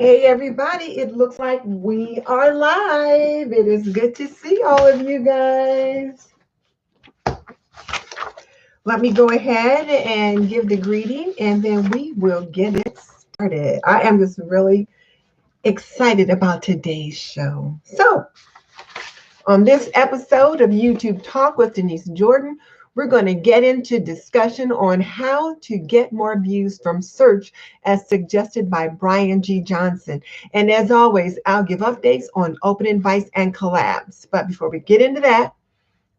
Hey everybody, it looks like we are live. It is good to see all of you guys. Let me go ahead and give the greeting and then we will get it started. I am just really excited about today's show. So, on this episode of YouTube Talk with Denise Jordan, we're going to get into discussion on how to get more views from search as suggested by Brian G. Johnson. And as always, I'll give updates on open invites and collabs. But before we get into that,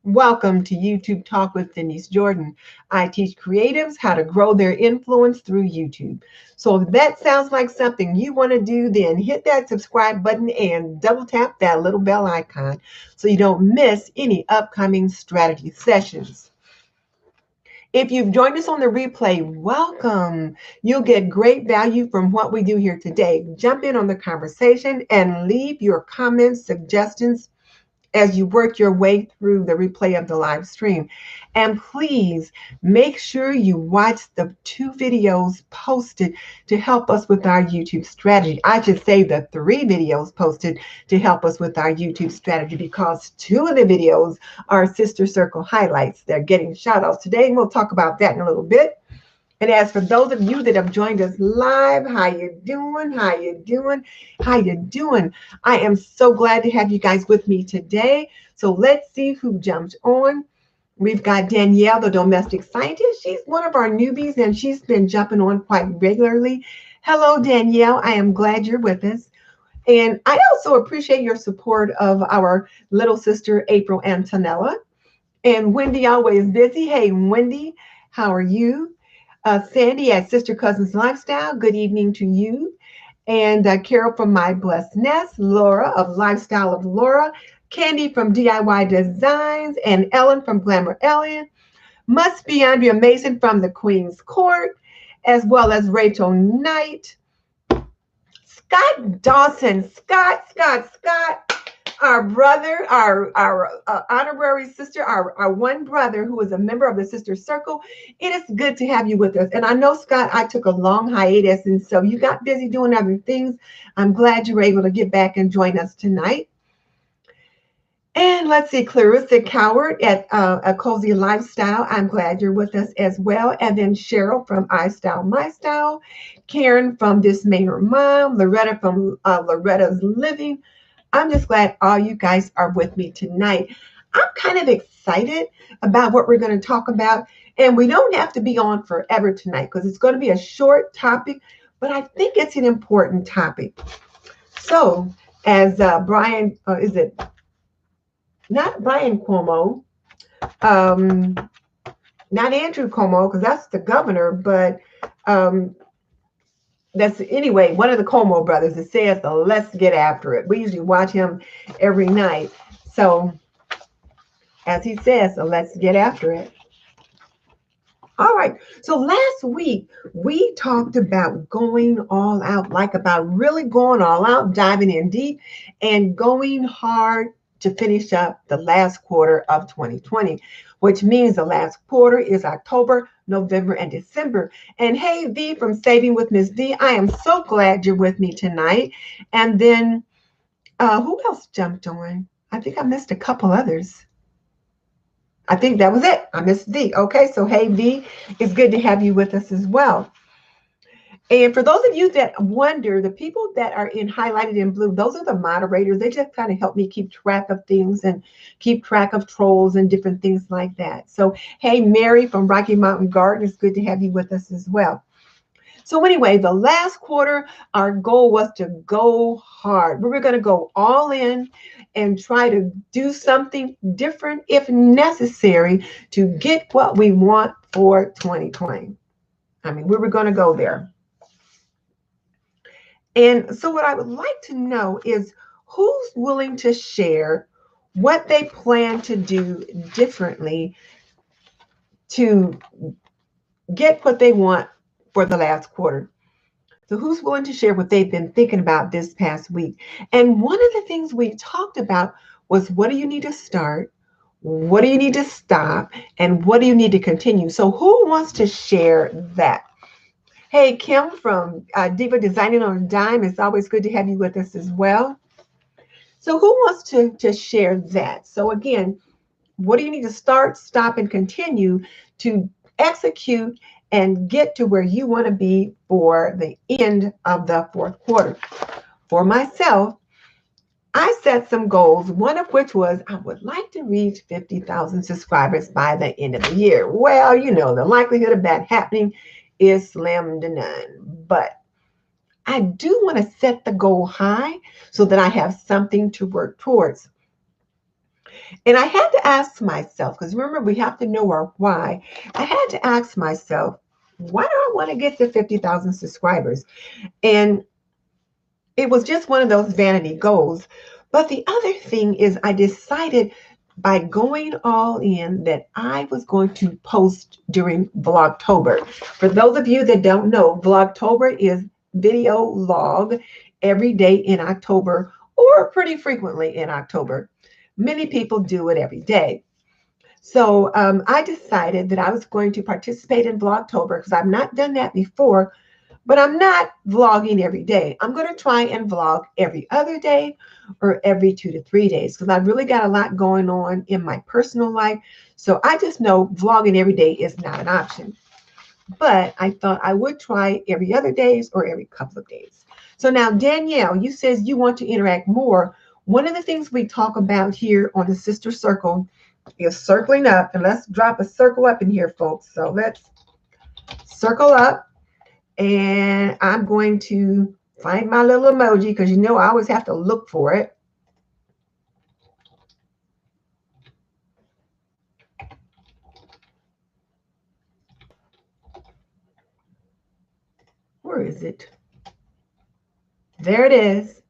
welcome to YouTube Talk with Denise Jordan. I teach creatives how to grow their influence through YouTube. So if that sounds like something you want to do, then hit that subscribe button and double tap that little bell icon so you don't miss any upcoming strategy sessions. If you've joined us on the replay, welcome. You'll get great value from what we do here today. Jump in on the conversation and leave your comments, suggestions, as you work your way through the replay of the live stream. And please make sure you watch the 2 videos posted to help us with our YouTube strategy. I should say the 3 videos posted to help us with our YouTube strategy, because 2 of the videos are Sister Circle highlights. They're getting shout outs today, and we'll talk about that in a little bit. And as for those of you that have joined us live, how you doing? How you doing? How you doing? I am so glad to have you guys with me today. So let's see who jumped on. We've got Danielle, the domestic scientist. She's one of our newbies, and she's been jumping on quite regularly. Hello, Danielle. I am glad you're with us. And I also appreciate your support of our little sister, April Antonella. And Wendy, always busy. Hey, Wendy, how are you? Sandy at Sister Cousins Lifestyle, good evening to you. And Carol from My Blessed Nest, Laura of Lifestyle of Laura, Candy from DIY Designs, and Ellen from Glamour Ellen. Must be Andrea Mason from the Queen's Court, as well as Rachel Knight. Scott Dawson, Scott. Our brother, our honorary sister, our one brother who is a member of the Sister Circle. It is good to have you with us. And I know, Scott, I took a long hiatus, and so you got busy doing other things. I'm glad you were able to get back and join us tonight. And let's see, Clarissa Coward at A Cozy Lifestyle. I'm glad you're with us as well. And then Cheryl from I Style My Style, Karen from This Mainer Mom, Loretta from Loretta's Living. I'm just glad all you guys are with me tonight. I'm kind of excited about what we're going to talk about. And we don't have to be on forever tonight because it's going to be a short topic, but I think it's an important topic. So as Brian, is it not Brian Cuomo, not Andrew Cuomo, because that's the governor, but that's anyway, one of the Cuomo brothers that says, let's get after it. We usually watch him every night. So as he says, let's get after it. All right. So last week we talked about going all out, like about really going all out, diving in deep and going hard to finish up the last quarter of 2020, which means the last quarter is October, November, and December. And hey, V from Saving with Miss V, I am so glad you're with me tonight. And then who else jumped on? I think I missed a couple others. I think that was it. I missed V. Okay, so hey, V, it's good to have you with us as well. And for those of you that wonder, the people that are highlighted in blue, those are the moderators. They just kind of help me keep track of things and keep track of trolls and different things like that. So, hey, Mary from Rocky Mountain Garden, it's good to have you with us as well. So anyway, the last quarter, our goal was to go hard. We were going to go all in and try to do something different if necessary to get what we want for 2020. I mean, we were going to go there. And so what I would like to know is who's willing to share what they plan to do differently to get what they want for the last quarter. So who's willing to share what they've been thinking about this past week? And one of the things we talked about was, what do you need to start? What do you need to stop? And what do you need to continue? So who wants to share that? Hey, Kim from Diva Designing on a Dime. It's always good to have you with us as well. So who wants to share that? So again, what do you need to start, stop, and continue to execute and get to where you want to be for the end of the fourth quarter? For myself, I set some goals, one of which was I would like to reach 50,000 subscribers by the end of the year. Well, you know, the likelihood of that happening is slim to none. But I do want to set the goal high so that I have something to work towards. And I had to ask myself, because remember, we have to know our why. I had to ask myself, why do I want to get to 50,000 subscribers? And it was just one of those vanity goals. But the other thing is I decided by going all in that I was going to post during Vlogtober. For those of you that don't know, Vlogtober is video log every day in October or pretty frequently in October. Many people do it every day. So I decided that I was going to participate in Vlogtober because I've not done that before. But I'm not vlogging every day. I'm going to try and vlog every other day or every 2 to 3 days because I've really got a lot going on in my personal life. So I just know vlogging every day is not an option. But I thought I would try every other days or every couple of days. So now, Danielle, you says you want to interact more. One of the things we talk about here on the Sister Circle is circling up. And let's drop a circle up in here, folks. So let's circle up. And I'm going to find my little emoji because you know I always have to look for it. Where is it? There it is.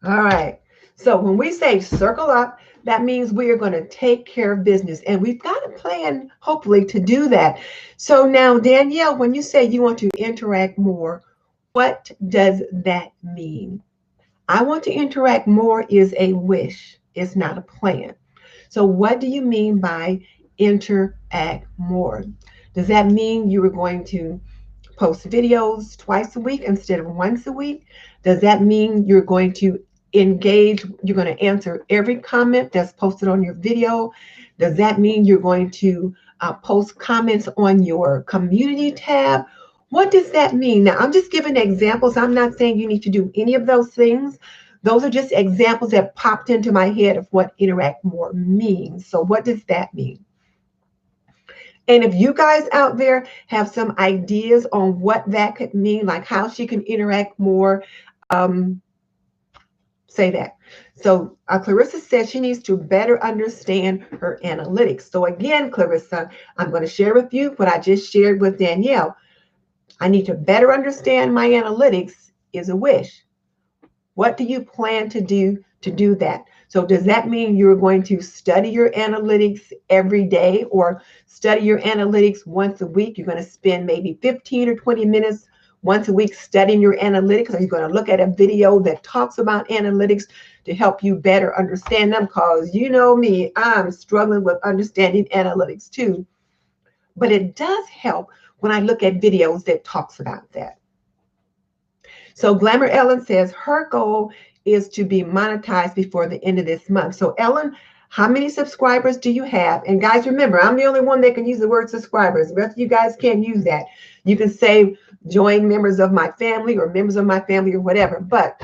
All right. So when we say circle up, that means we are going to take care of business. And we've got a plan, hopefully, to do that. So now, Danielle, when you say you want to interact more, what does that mean? I want to interact more is a wish. It's not a plan. So what do you mean by interact more? Does that mean you are going to post videos twice a week instead of once a week? Does that mean you're going to engage, you're going to answer every comment that's posted on your video? Does that mean you're going to post comments on your community tab? What does that mean? Now, I'm just giving examples. I'm not saying you need to do any of those things. Those are just examples that popped into my head of what interact more means. So what does that mean? And if you guys out there have some ideas on what that could mean, like how she can interact more, say that. So Clarissa says she needs to better understand her analytics. So again, Clarissa, I'm going to share with you what I just shared with Danielle. I need to better understand my analytics is a wish. What do you plan to do that? So does that mean you're going to study your analytics every day or study your analytics once a week? You're going to spend maybe 15 or 20 minutes once a week studying your analytics. Are you going to look at a video that talks about analytics to help you better understand them? Because you know me, I'm struggling with understanding analytics too. But it does help when I look at videos that talks about that. So Glamour Ellen says her goal is to be monetized before the end of this month. So Ellen, how many subscribers do you have? And guys, remember, I'm the only one that can use the word subscribers. The rest of you guys can't use that. You can say join members of my family or members of my family or whatever. But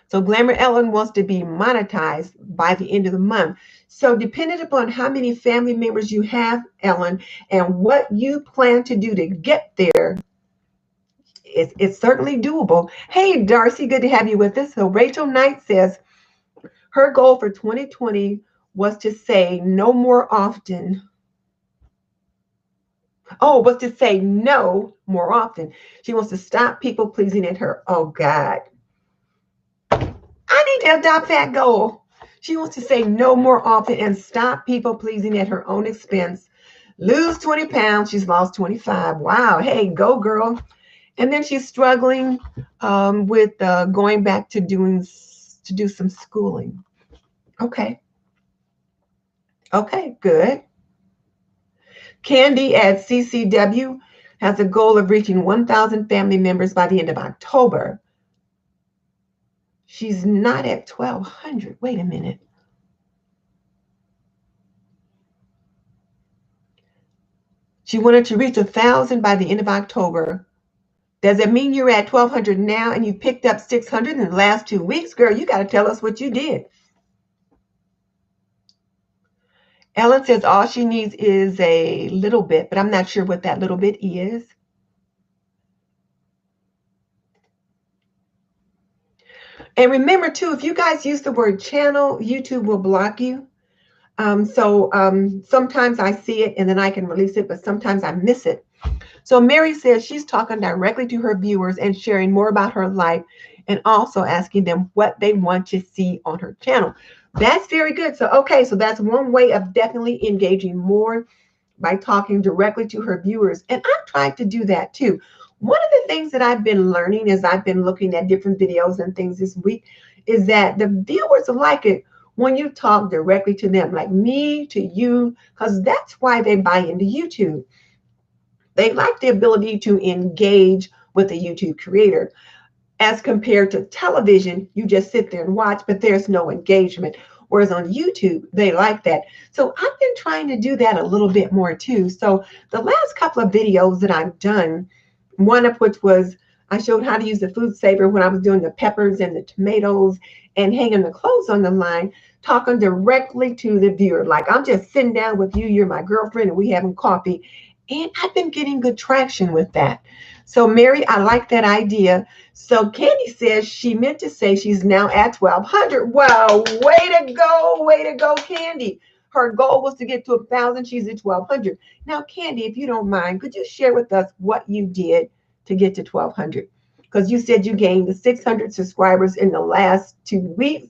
so Glamour Ellen wants to be monetized by the end of the month. So depending upon how many family members you have, Ellen, and what you plan to do to get there, it's certainly doable. Hey, Darcy, good to have you with us. So Rachel Knight says her goal for 2020 was to say no more often. Oh, was to say no more often. She wants to stop people pleasing at her. Oh, God. I need to adopt that goal. She wants to say no more often and stop people pleasing at her own expense. Lose 20 pounds. She's lost 25. Wow. Hey, go, girl. And then she's struggling with going back to do some schooling. Okay. Okay, good. Candy at CCW. has a goal of reaching 1,000 family members by the end of October. She's not at 1,200. Wait a minute. She wanted to reach 1,000 by the end of October. Does it mean you're at 1,200 now and you picked up 600 in the last 2 weeks? Girl, you got to tell us what you did. Ellen says all she needs is a little bit, but I'm not sure what that little bit is. And remember, too, if you guys use the word channel, YouTube will block you. Sometimes I see it and then I can release it, but sometimes I miss it. So Mary says she's talking directly to her viewers and sharing more about her life and also asking them what they want to see on her channel. That's very good. So, okay, so that's one way of definitely engaging more by talking directly to her viewers. And I've tried to do that too. One of the things that I've been learning as I've been looking at different videos and things this week is that the viewers like it when you talk directly to them, like me to you, because that's why they buy into YouTube. They like the ability to engage with a YouTube creator. As compared to television, you just sit there and watch, but there's no engagement. Whereas on YouTube, they like that. So I've been trying to do that a little bit more too. So the last couple of videos that I've done, one of which was I showed how to use the food saver when I was doing the peppers and the tomatoes and hanging the clothes on the line, talking directly to the viewer. Like I'm just sitting down with you, you're my girlfriend, and we having coffee. And I've been getting good traction with that. So Mary, I like that idea. So Candy says she meant to say she's now at 1,200. Wow, way to go, Candy. Her goal was to get to 1,000. She's at 1,200. Now, Candy, if you don't mind, could you share with us what you did to get to 1,200? Because you said you gained the 600 subscribers in the last 2 weeks.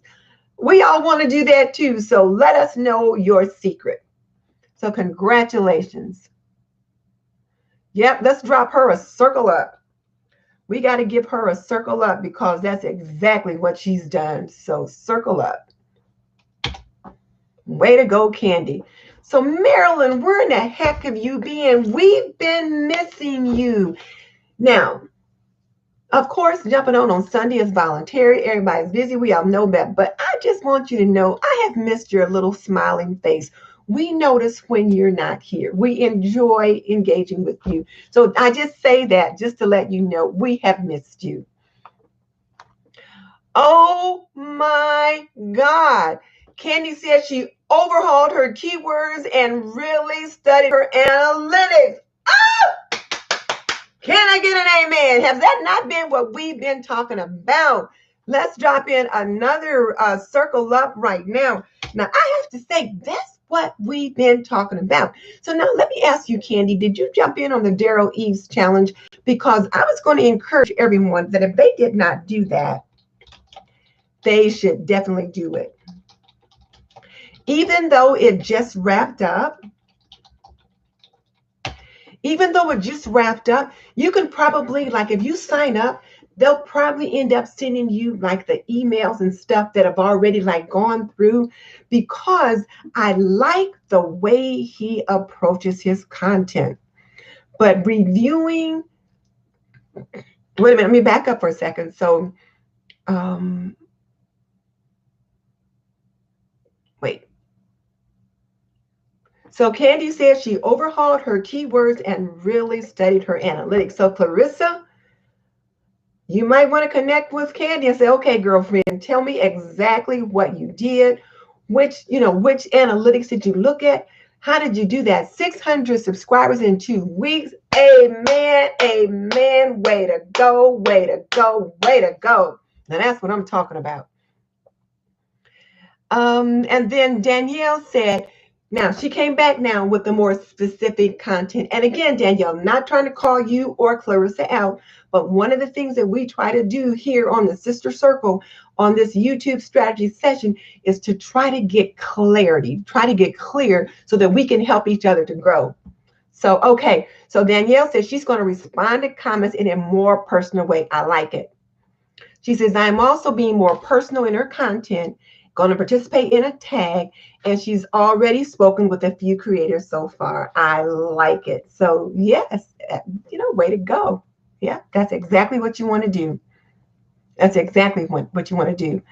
We all want to do that too. So let us know your secret. So congratulations. Yep, let's drop her a circle up. We got to give her a circle up because that's exactly what she's done. So circle up. Way to go, Candy. So Marilyn, where in the heck have you been? We've been missing you. Now, of course, jumping on Sunday is voluntary. Everybody's busy. We all know that. But I just want you to know I have missed your little smiling face. We notice when you're not here. We enjoy engaging with you. So I just say that just to let you know we have missed you. Oh my God. Candy said she overhauled her keywords and really studied her analytics. Oh! Can I get an amen? Has that not been what we've been talking about? Let's drop in another circle up right now. Now, I have to say, that's what we've been talking about. So now let me ask you, Candy, did you jump in on the Daryl Eves challenge? Because I was going to encourage everyone that if they did not do that, they should definitely do it. Even though it just wrapped up, you can probably, like if you sign up, they'll probably end up sending you like the emails and stuff that have already like gone through, because I like the way he approaches his content. But reviewing, wait a minute, let me back up for a second. So, wait. So Candy said she overhauled her keywords and really studied her analytics. So Clarissa, you might want to connect with Candy and say, okay, girlfriend, tell me exactly what you did. Which analytics did you look at? How did you do that? 600 subscribers in 2 weeks. Amen. Amen. Way to go. Way to go. Way to go. Now that's what I'm talking about. And then Danielle said, now she came back now with the more specific content. And again, Danielle, I'm not trying to call you or Clarissa out, but one of the things that we try to do here on the Sister Circle on this YouTube strategy session is to try to get clarity, try to get clear so that we can help each other to grow. So, okay. So Danielle says she's going to respond to comments in a more personal way. I like it. She says, I'm also being more personal in her content going to participate in a tag, and she's already spoken with a few creators so far. I like it. So yes, way to go. Yeah, that's exactly what you want to do. That's exactly what you want to do.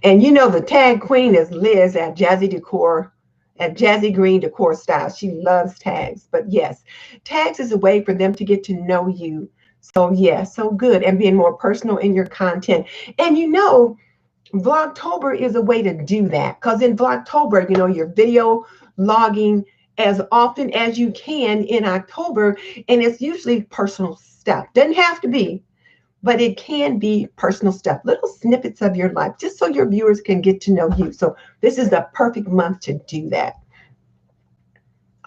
And the tag queen is Liz at Jazzy Decor, at Jazzy Green Decor Style. She loves tags. But yes, tags is a way for them to get to know you. So yeah, so good. And being more personal in your content. And Vlogtober is a way to do that, because in Vlogtober, you're video logging as often as you can in October, and it's usually personal stuff. Doesn't have to be, but it can be personal stuff, little snippets of your life, just so your viewers can get to know you. So this is the perfect month to do that.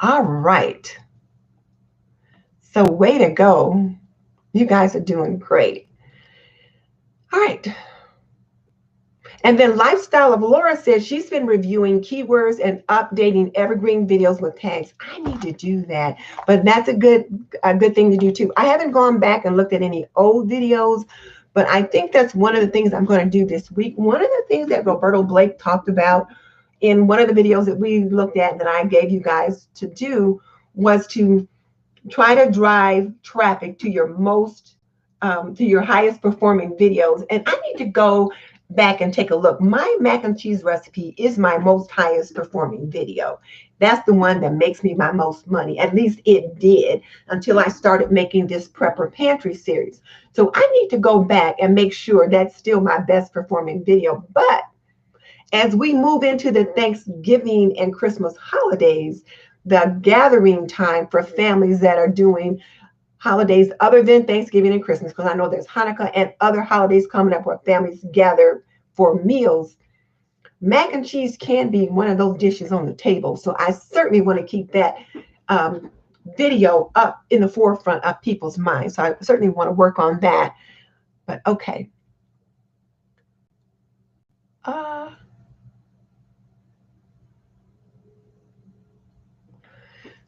All right. So way to go. You guys are doing great. All right. And then Lifestyle of Laura says she's been reviewing keywords and updating evergreen videos with tags. I need to do that, but that's a good thing to do too. I haven't gone back and looked at any old videos, but I think that's one of the things I'm going to do this week. One of the things that Roberto Blake talked about in one of the videos that we looked at that I gave you guys to do was to try to drive traffic to your to your highest performing videos. And I need to go back and take a look. My mac and cheese recipe is my most highest performing video. That's the one that makes me my most money. At least it did until I started making this Prepper Pantry series. So I need to go back and make sure that's still my best performing video. But as we move into the Thanksgiving and Christmas holidays, the gathering time for families that are doing holidays other than Thanksgiving and Christmas, because I know there's Hanukkah and other holidays coming up where families gather for meals. Mac and cheese can be one of those dishes on the table. So I certainly want to keep that video up in the forefront of people's minds. So I certainly want to work on that. But okay.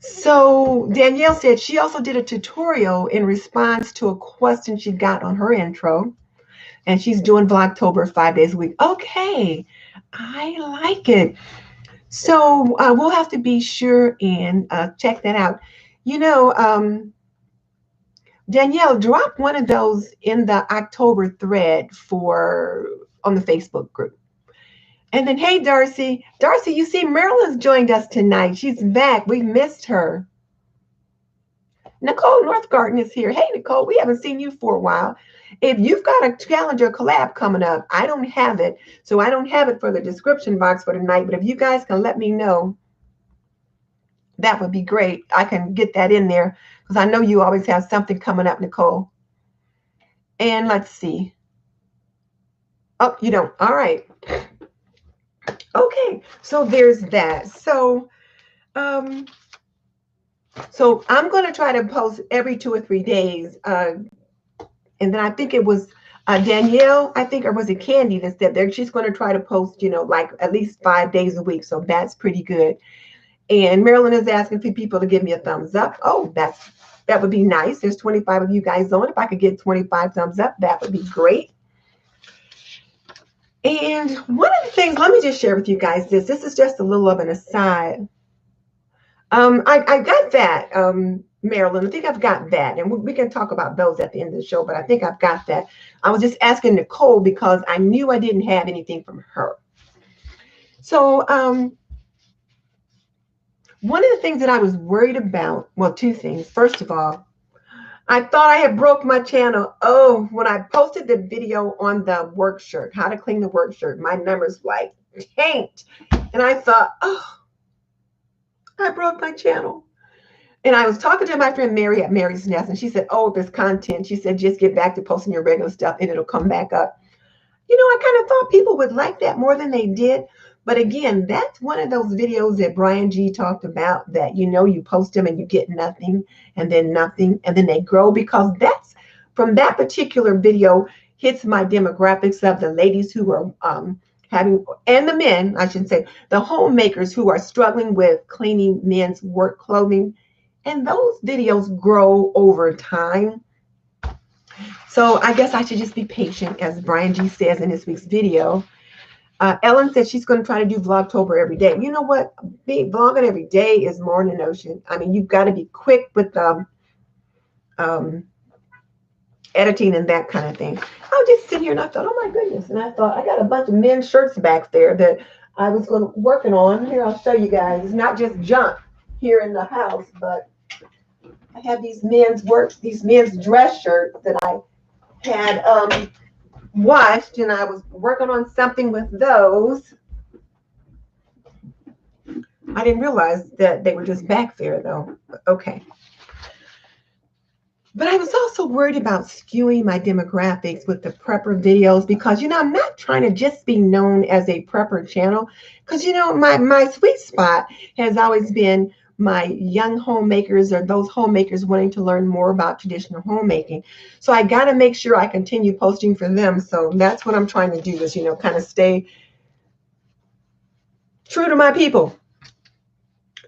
So Danielle said she also did a tutorial in response to a question she got on her intro, and she's doing Vlogtober 5 days a week. Okay, I like it. So we'll have to be sure and check that out. Danielle, drop one of those in the October thread on the Facebook group. And then, hey, Darcy. Darcy, you see Marilyn's joined us tonight. She's back. We missed her. Nicole Northgarten is here. Hey, Nicole, we haven't seen you for a while. If you've got a calendar collab coming up, I don't have it. So I don't have it for the description box for tonight. But if you guys can let me know, that would be great. I can get that in there because I know you always have something coming up, Nicole. And let's see. Oh, you don't. All right. Okay, so there's that. So I'm going to try to post every 2 or 3 days. And then I think it was Danielle, or was it Candy that said there she's going to try to post, like at least 5 days a week. So that's pretty good. And Marilyn is asking for people to give me a thumbs up. Oh, that would be nice. There's 25 of you guys on. If I could get 25 thumbs up, that would be great. And one of the things, let me just share with you guys this. This is just a little of an aside. I got that, Marilyn. I think I've got that. And we can talk about those at the end of the show, but I think I've got that. I was just asking Nicole because I knew I didn't have anything from her. So one of the things that I was worried about, well, 2 things. First of all, I thought I had broke my channel. Oh, when I posted the video on the work shirt, how to clean the work shirt, my numbers like tanked. And I thought, oh, I broke my channel. And I was talking to my friend Mary at Mary's Nest, and she said, oh, there's content. She said, just get back to posting your regular stuff and it'll come back up. I kind of thought people would like that more than they did. But again, that's one of those videos that Brian G talked about that, you post them and you get nothing and then nothing and then they grow, because that's from that particular video hits my demographics of the ladies who are and the men, I should say, the homemakers who are struggling with cleaning men's work clothing. And those videos grow over time. So I guess I should just be patient, as Brian G says in this week's video. Ellen said she's going to try to do Vlogtober every day. You know what? Vlogging every day is more than an ocean. I mean, you've got to be quick with the editing and that kind of thing. I was just sitting here and I thought, oh my goodness. And I thought, I got a bunch of men's shirts back there that I was working on. Here, I'll show you guys. It's not just junk here in the house, but I have these men's dress shirts that I had washed, and I was working on something with those. I didn't realize that they were just back there though. Okay. But I was also worried about skewing my demographics with the prepper videos because, you know, I'm not trying to just be known as a prepper channel because, you know, my sweet spot has always been my young homemakers or those homemakers wanting to learn more about traditional homemaking. So I got to make sure I continue posting for them. So that's what I'm trying to do is, you know, kind of stay true to my people.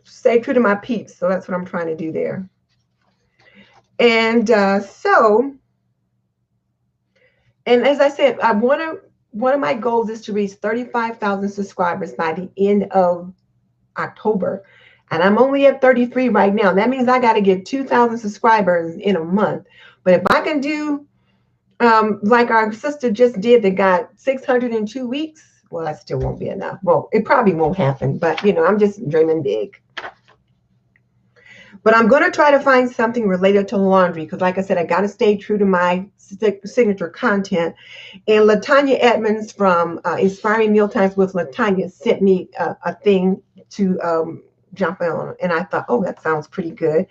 Stay true to my peeps. So that's what I'm trying to do there. And and as I said, one of my goals is to reach 35,000 subscribers by the end of October. And I'm only at 33 right now. That means I got to get 2,000 subscribers in a month. But if I can do like our sister just did that got 600 in 2 weeks, well, that still won't be enough. Well, it probably won't happen. But, you know, I'm just dreaming big. But I'm going to try to find something related to laundry because, like I said, I got to stay true to my signature content. And LaTanya Edmonds from Inspiring Mealtimes with LaTanya sent me a thing to jump on. And I thought, oh, that sounds pretty good.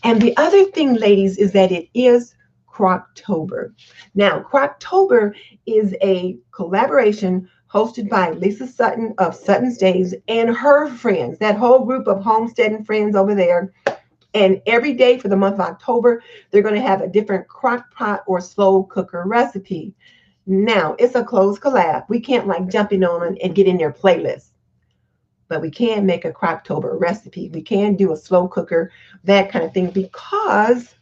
And the other thing, ladies, is that it is Croctober. Now, Croctober is a collaboration hosted by Lisa Sutton of Sutton's Days and her friends, that whole group of homesteading friends over there. And every day for the month of October, they're going to have a different crock pot or slow cooker recipe. Now, it's a closed collab. We can't like jump in on and get in their playlist. But we can make a Croctober recipe. We can do a slow cooker, that kind of thing, because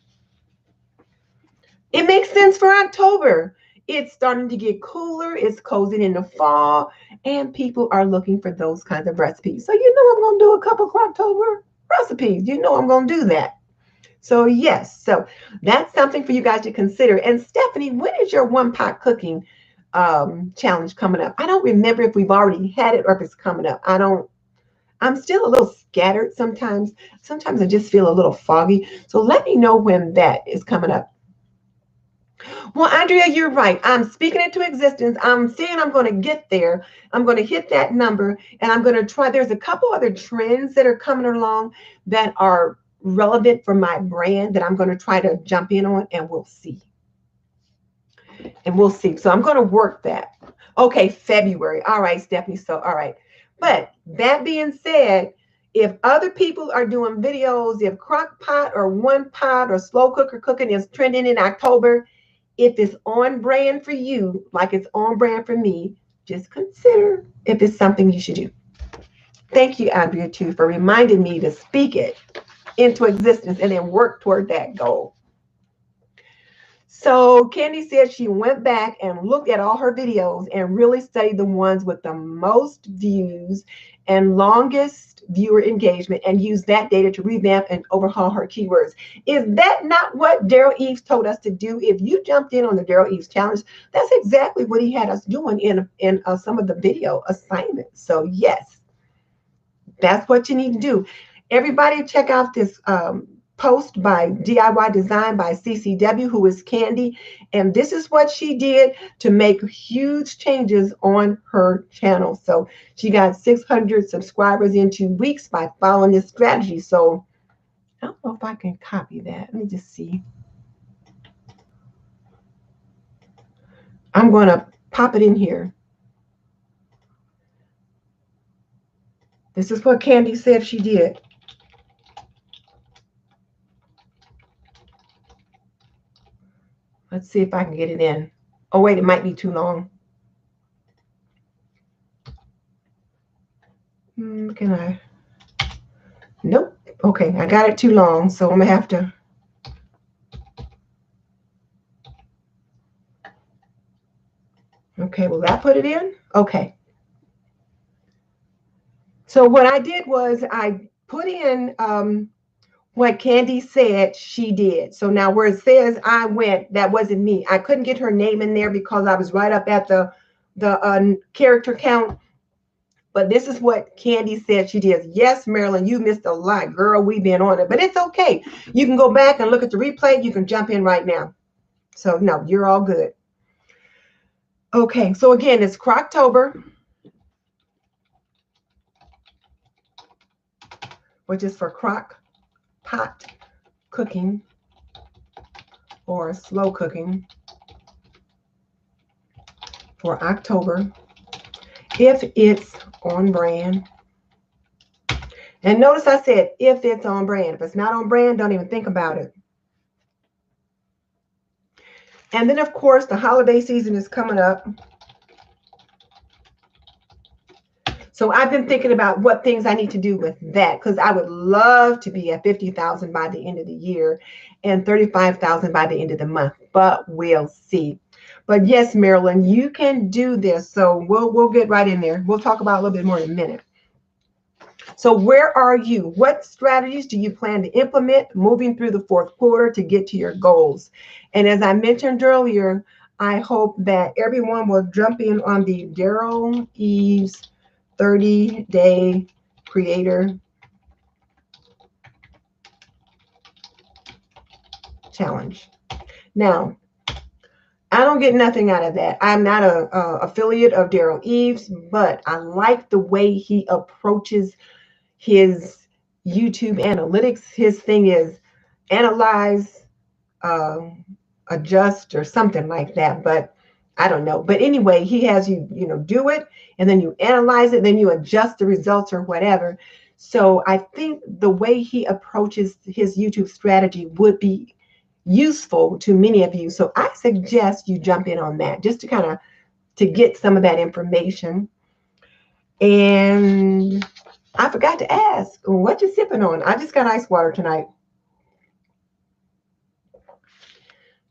it makes sense for October. It's starting to get cooler. It's cozy in the fall. And people are looking for those kinds of recipes. So you know I'm going to do a couple Croctober recipes. You know I'm going to do that. So yes, so that's something for you guys to consider. And Stephanie, when is your one pot cooking challenge coming up? I don't remember if we've already had it or if it's coming up. I'm still a little scattered sometimes. Sometimes I just feel a little foggy. So let me know when that is coming up. Well, Andrea, you're right. I'm speaking it to existence. I'm saying I'm going to get there. I'm going to hit that number, and I'm going to try. There's a couple other trends that are coming along that are relevant for my brand that I'm going to try to jump in on, and we'll see. So I'm going to work that. Okay, February. All right, Stephanie. So, all right. But that being said, if other people are doing videos, if crock pot or one pot or slow cooker cooking is trending in October, if it's on brand for you, like it's on brand for me, just consider if it's something you should do. Thank you, Andrea, too, for reminding me to speak it into existence and then work toward that goal. So Candy said she went back and looked at all her videos and really studied the ones with the most views and longest viewer engagement and used that data to revamp and overhaul her keywords. Is that not what Daryl Eves told us to do? If you jumped in on the Daryl Eves challenge, that's exactly what he had us doing in some of the video assignments. So yes, that's what you need to do. Everybody check out this post by DIY Design by CCW, who is Candy. And this is what she did to make huge changes on her channel. So she got 600 subscribers in 2 weeks by following this strategy. So I don't know if I can copy that. Let me just see. I'm going to pop it in here. This is what Candy said she did. Let's see if I can get it in. Oh, wait, it might be too long. Can I? Nope. Okay, I got it too long, so I'm going to have to. Okay, will that put it in? Okay. So what I did was I put in what Candy said she did. So now where it says I went, that wasn't me. I couldn't get her name in there because I was right up at the character count. But this is what Candy said she did. Yes, Marilyn, you missed a lot. Girl, we've been on it. But it's okay. You can go back and look at the replay. You can jump in right now. So, no, you're all good. Okay, so again, it's Croctober, which is for crock pot cooking or slow cooking for October, if it's on brand. And notice I said if it's on brand. If it's not on brand, don't even think about it. And then, of course, the holiday season is coming up. So I've been thinking about what things I need to do with that, because I would love to be at 50,000 by the end of the year and 35,000 by the end of the month, but we'll see. But yes, Marilyn, you can do this. So we'll get right in there. We'll talk about it a little bit more in a minute. So where are you? What strategies do you plan to implement moving through the fourth quarter to get to your goals? And as I mentioned earlier, I hope that everyone will jump in on the Daryl Eves 30-day creator challenge. Now, I don't get nothing out of that. I'm not a affiliate of Daryl Eves, but I like the way he approaches his YouTube analytics. His thing is analyze, adjust, or something like that. But I don't know. But anyway, he has you do it, and then you analyze it, then you adjust the results or whatever. So I think the way he approaches his YouTube strategy would be useful to many of you. So I suggest you jump in on that just to get some of that information. And I forgot to ask, what you sipping on? I just got ice water tonight.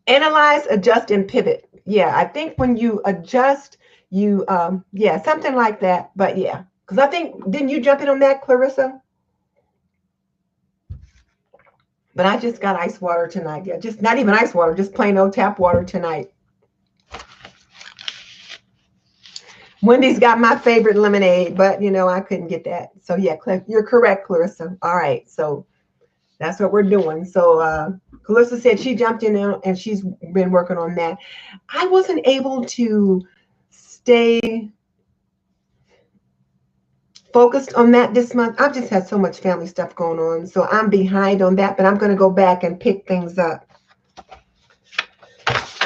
Analyze, adjust, and pivot. Yeah, I think when you adjust, you, yeah, something like that. But yeah, because I think, didn't you jump in on that, Clarissa? But I just got ice water tonight. Yeah, just not even ice water, just plain old tap water tonight. Wendy's got my favorite lemonade, but I couldn't get that. So yeah, you're correct, Clarissa. All right, so that's what we're doing. So Clarissa said she jumped in and she's been working on that. I wasn't able to stay focused on that this month. I've just had so much family stuff going on, so I'm behind on that, but I'm going to go back and pick things up.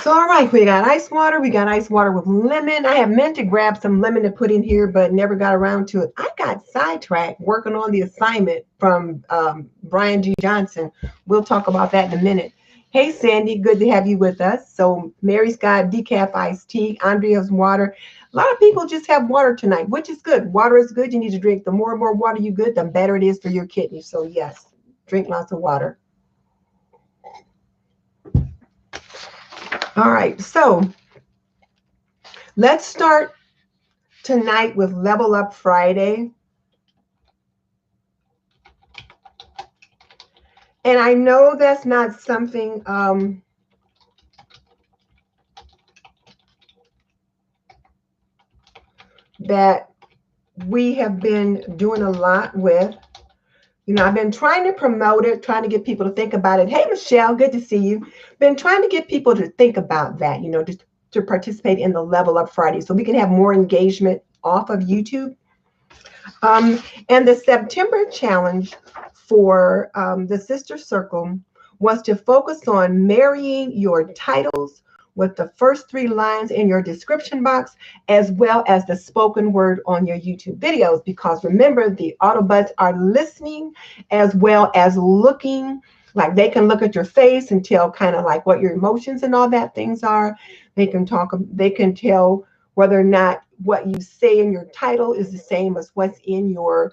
So, all right, we got ice water. We got ice water with lemon. I have meant to grab some lemon to put in here, but never got around to it. I got sidetracked working on the assignment from Brian G. Johnson. We'll talk about that in a minute. Hey, Sandy, good to have you with us. So Mary's got decaf iced tea. Andrea's water. A lot of people just have water tonight, which is good. Water is good. You need to drink. The more and more water you get, the better it is for your kidneys. So yes, drink lots of water. All right, so let's start tonight with Level Up Friday. And I know that's not something that we have been doing a lot with. I've been trying to promote it, trying to get people to think about it. Hey, Michelle, good to see you. Been trying to get people to think about that, to participate in the Level Up Friday so we can have more engagement off of YouTube. And the September challenge for the Sister Circle was to focus on marrying your titles with the first 3 lines in your description box, as well as the spoken word on your YouTube videos. Because remember, the Autobots are listening as well as looking. Like they can look at your face and tell kind of like what your emotions and all that things are. They can tell whether or not what you say in your title is the same as what's in your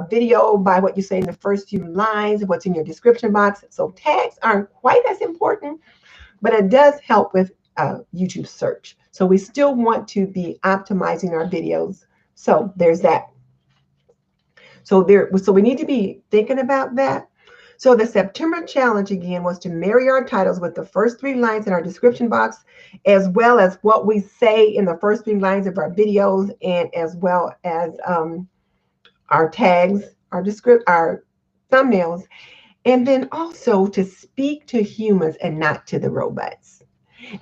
video by what you say in the first few lines, what's in your description box. So tags aren't quite as important, but it does help with YouTube search. So we still want to be optimizing our videos. So there's that. So we need to be thinking about that. So the September challenge again was to marry our titles with the first 3 lines in our description box, as well as what we say in the first 3 lines of our videos, and as well as our tags, our thumbnails, and then also to speak to humans and not to the robots.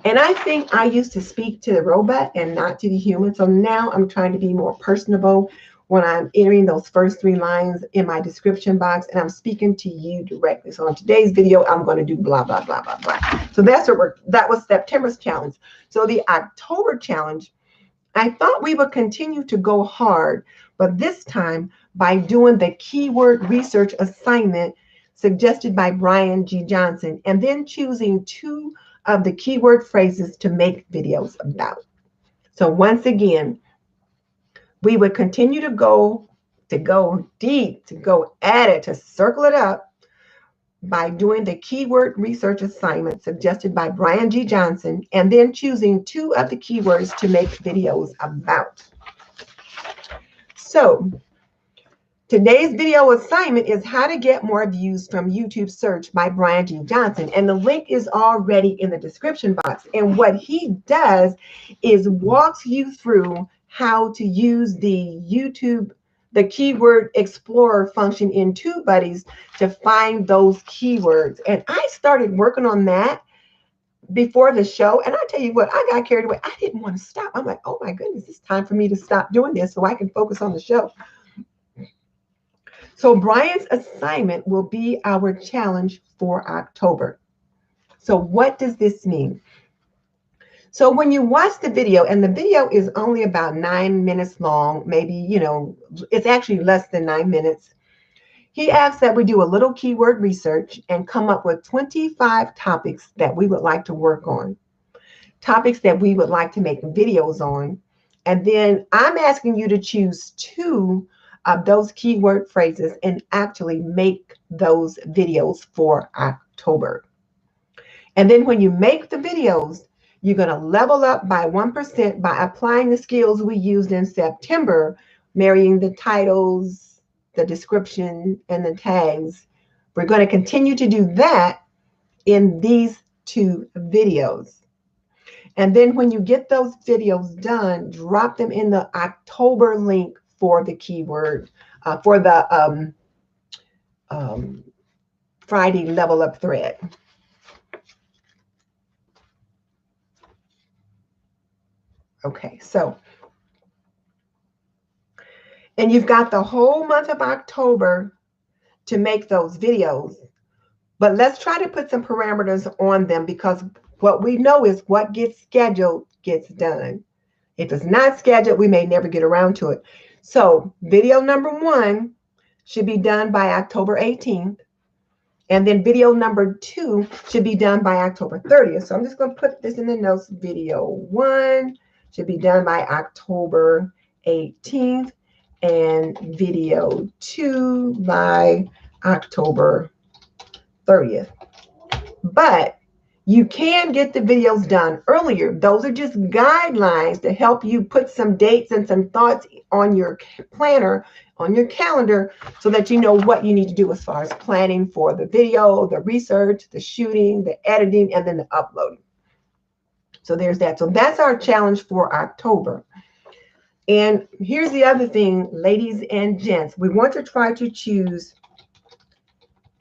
And I think I used to speak to the robot and not to the human. So now I'm trying to be more personable when I'm entering those first 3 lines in my description box, and I'm speaking to you directly. So in today's video, I'm going to do blah, blah, blah, blah, blah. So that was September's challenge. So the October challenge, I thought we would continue to go hard, but this time by doing the keyword research assignment suggested by Brian G. Johnson, and then choosing 2 of the keyword phrases to make videos about. So once again, we would continue to go deep, to go at it, to circle it up by doing the keyword research assignment suggested by Brian G. Johnson, and then choosing 2 of the keywords to make videos about. So today's video assignment is how to get more views from YouTube search by Brian G. Johnson. And the link is already in the description box. And what he does is walks you through how to use the keyword explorer function in TubeBuddies to find those keywords. And I started working on that before the show. And I tell you what, I got carried away. I didn't want to stop. I'm like, oh my goodness, it's time for me to stop doing this so I can focus on the show. So Brian's assignment will be our challenge for October. So what does this mean? So when you watch the video, and the video is only about 9 minutes long, maybe, it's actually less than 9 minutes. He asks that we do a little keyword research and come up with 25 topics that we would like to work on, topics that we would like to make videos on. And then I'm asking you to choose 2 of those keyword phrases and actually make those videos for October. And then when you make the videos, you're going to level up by 1% by applying the skills we used in September, marrying the titles, the description, and the tags. We're going to continue to do that in these 2 videos. And then when you get those videos done, drop them in the October link for the keyword, for the Friday level up thread. Okay, so, and you've got the whole month of October to make those videos, but let's try to put some parameters on them, because what we know is what gets scheduled gets done. If it's not scheduled, we may never get around to it. So video number 1 should be done by October 18th. And then video number 2 should be done by October 30th. So I'm just going to put this in the notes. Video 1 should be done by October 18th. And video 2 by October 30th. But you can get the videos done earlier. Those are just guidelines to help you put some dates and some thoughts on your planner, on your calendar, so that you know what you need to do as far as planning for the video, the research, the shooting, the editing, and then the uploading. So there's that. So that's our challenge for October. And here's the other thing, ladies and gents. We want to try to choose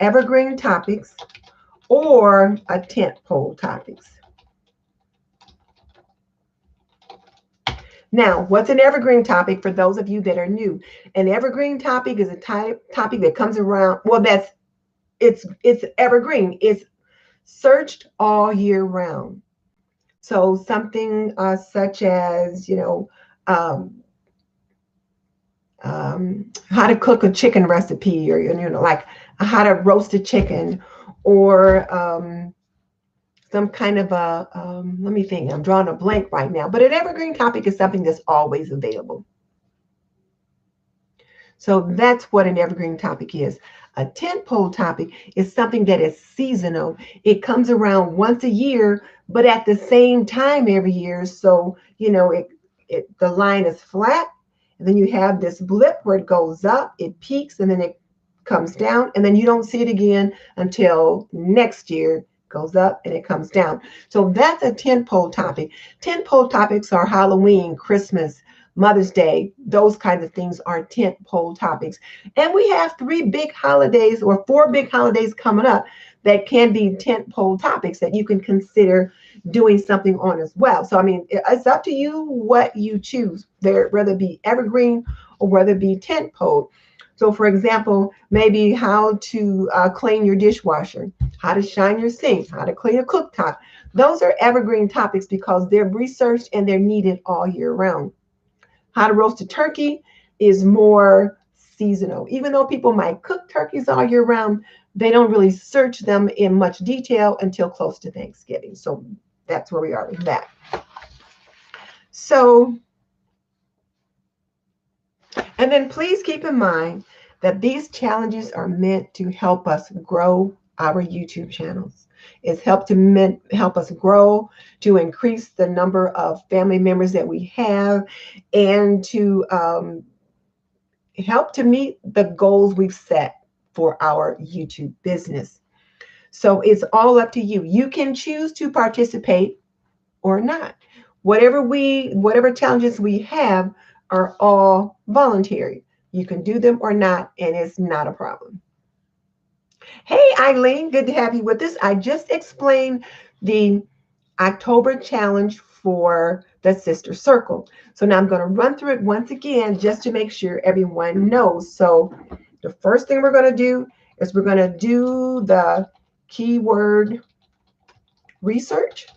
evergreen topics or a tentpole topics. Now, what's an evergreen topic for those of you that are new? An evergreen topic is a topic that comes around, well, it's evergreen. It's searched all year round. So something such as, how to cook a chicken recipe, or, like how to roast a chicken, or some kind of let me think, I'm drawing a blank right now, but an evergreen topic is something that's always available. So that's what an evergreen topic is. A tentpole topic is something that is seasonal. It comes around once a year, but at the same time every year. So, the line is flat And then you have this blip where it goes up, it peaks, and then it comes down, and then you don't see it again until next year. Goes up and it comes down. So that's a tentpole topic. Tentpole topics are Halloween, Christmas, Mother's Day. Those kinds of things are tentpole topics. And we have 3 big holidays or 4 big holidays coming up that can be tentpole topics that you can consider doing something on as well. So, I mean, it's up to you what you choose, whether it be evergreen or whether it be tentpole. So, for example, maybe how to clean your dishwasher, how to shine your sink, how to clean a cooktop. Those are evergreen topics because they're researched and they're needed all year round. How to roast a turkey is more seasonal. Even though people might cook turkeys all year round, they don't really search them in much detail until close to Thanksgiving. So that's where we are with that. So, and then please keep in mind that these challenges are meant to help us grow our YouTube channels. It's help us grow, to increase the number of family members that we have, and to help to meet the goals we've set for our YouTube business. So it's all up to you. You can choose to participate or not. Whatever challenges we have are all voluntary. You can do them or not, and it's not a problem. Hey, Eileen, good to have you with us. I just explained the October challenge for the Sister Circle. So now I'm going to run through it once again just to make sure everyone knows. So the first thing we're going to do is we're going to do the keyword research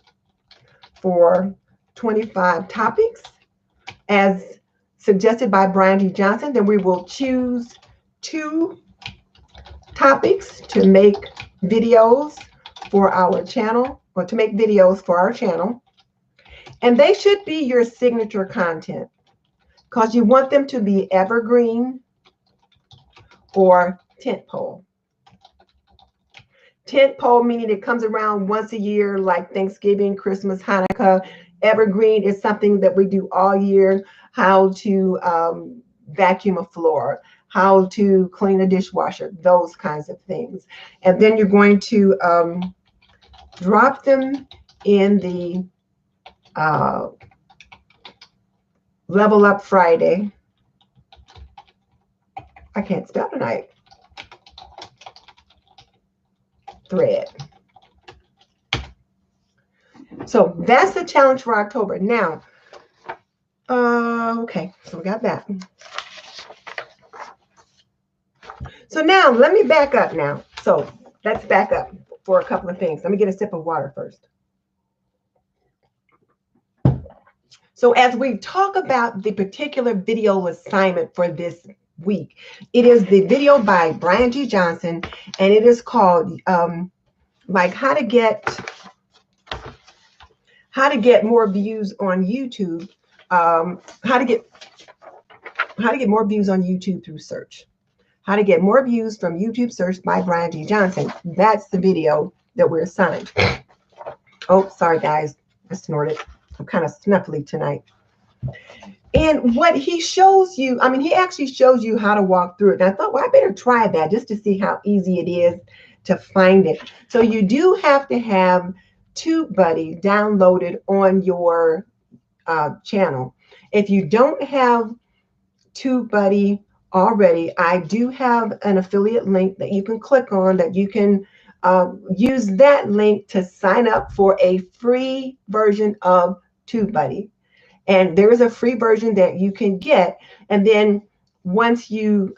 for 25 topics as suggested by Brian D. Johnson. Then we will choose 2 topics to make videos for our channel, or to make videos for our channel. And they should be your signature content because you want them to be evergreen or tentpole. Tentpole meaning it comes around once a year, like Thanksgiving, Christmas, Hanukkah. Evergreen is something that we do all year. How to vacuum a floor, how to clean a dishwasher, those kinds of things. And then you're going to drop them in the Level Up Friday. I can't spell tonight. Thread. So that's the challenge for October. Now, okay, so we got that. So now let me back up now. So let's back up for a couple of things. Let me get a sip of water first. So as we talk about the particular video assignment for this week, it is the video by Brian G. Johnson, and it is called like how to get more views on YouTube. How to get more views on YouTube through search. How to get more views from YouTube search by Brian G. Johnson. That's the video that we're assigned. Oh, sorry guys, I snorted. I'm kind of snuffly tonight. And what he shows you, I mean, he actually shows you how to walk through it. And I thought, well, I better try that just to see how easy it is to find it. So you do have to have TubeBuddy downloaded on your channel. If you don't have TubeBuddy already, I do have an affiliate link that you can click on, that you can use that link to sign up for a free version of TubeBuddy. And there is a free version that you can get. And then once you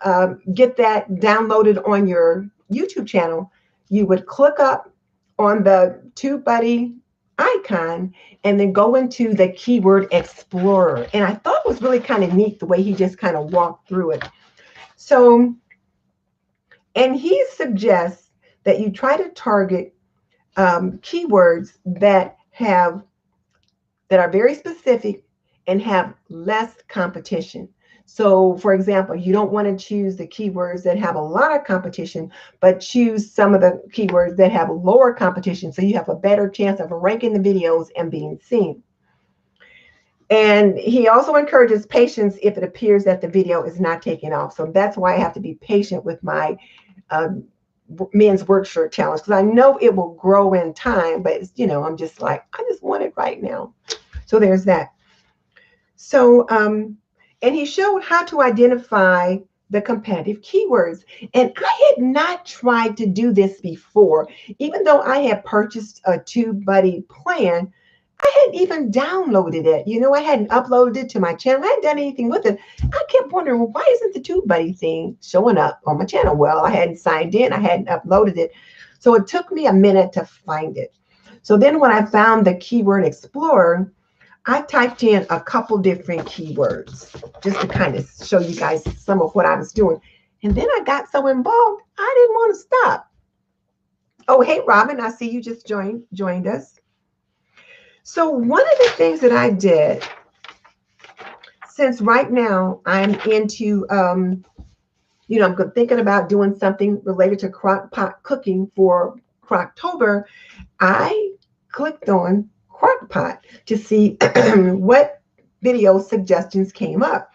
get that downloaded on your YouTube channel, you would click up on the TubeBuddy icon and then go into the keyword explorer. And I thought it was really kind of neat the way he just kind of walked through it. So, and he suggests that you try to target keywords that are very specific and have less competition. So, for example, you don't want to choose the keywords that have a lot of competition, but choose some of the keywords that have lower competition so you have a better chance of ranking the videos and being seen. And he also encourages patience if it appears that the video is not taking off. So that's why I have to be patient with my men's work shirt challenge, because I know it will grow in time, but it's, I'm just like, I just want it right now. So there's that. So, and he showed how to identify the competitive keywords. And I had not tried to do this before, even though I had purchased a TubeBuddy plan. I hadn't even downloaded it. I hadn't uploaded it to my channel. I hadn't done anything with it. I kept wondering, well, why isn't the TubeBuddy thing showing up on my channel? Well, I hadn't signed in. I hadn't uploaded it. So it took me a minute to find it. So then when I found the Keyword Explorer, I typed in a couple different keywords just to kind of show you guys some of what I was doing. And then I got so involved, I didn't want to stop. Oh, hey, Robin, I see you just joined us. So one of the things that I did, since right now I'm into, I'm thinking about doing something related to crock pot cooking for Crocktober, I clicked on crock pot to see what video suggestions came up.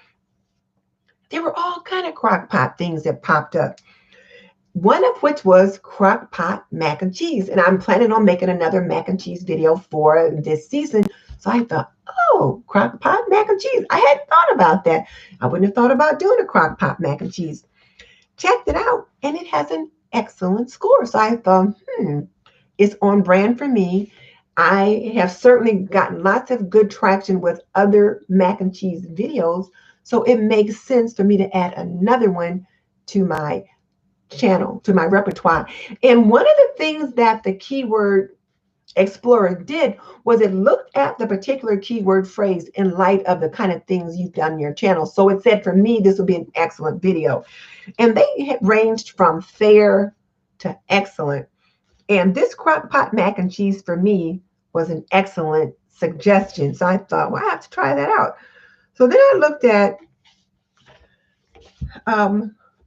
There were all kind of crock pot things that popped up. One of which was crock pot mac and cheese. And I'm planning on making another mac and cheese video for this season. So I thought, oh, crock pot mac and cheese. I hadn't thought about that. I wouldn't have thought about doing a crock pot mac and cheese. Checked it out, and it has an excellent score. So I thought, it's on brand for me. I have certainly gotten lots of good traction with other mac and cheese videos. So it makes sense for me to add another one to my channel, to my repertoire. And one of the things that the Keyword Explorer did was it looked at the particular keyword phrase in light of the kind of things you've done in your channel. So it said, for me, this would be an excellent video. And they had ranged from fair to excellent. And this crock pot mac and cheese for me was an excellent suggestion. So I thought, well, I have to try that out. So then I looked at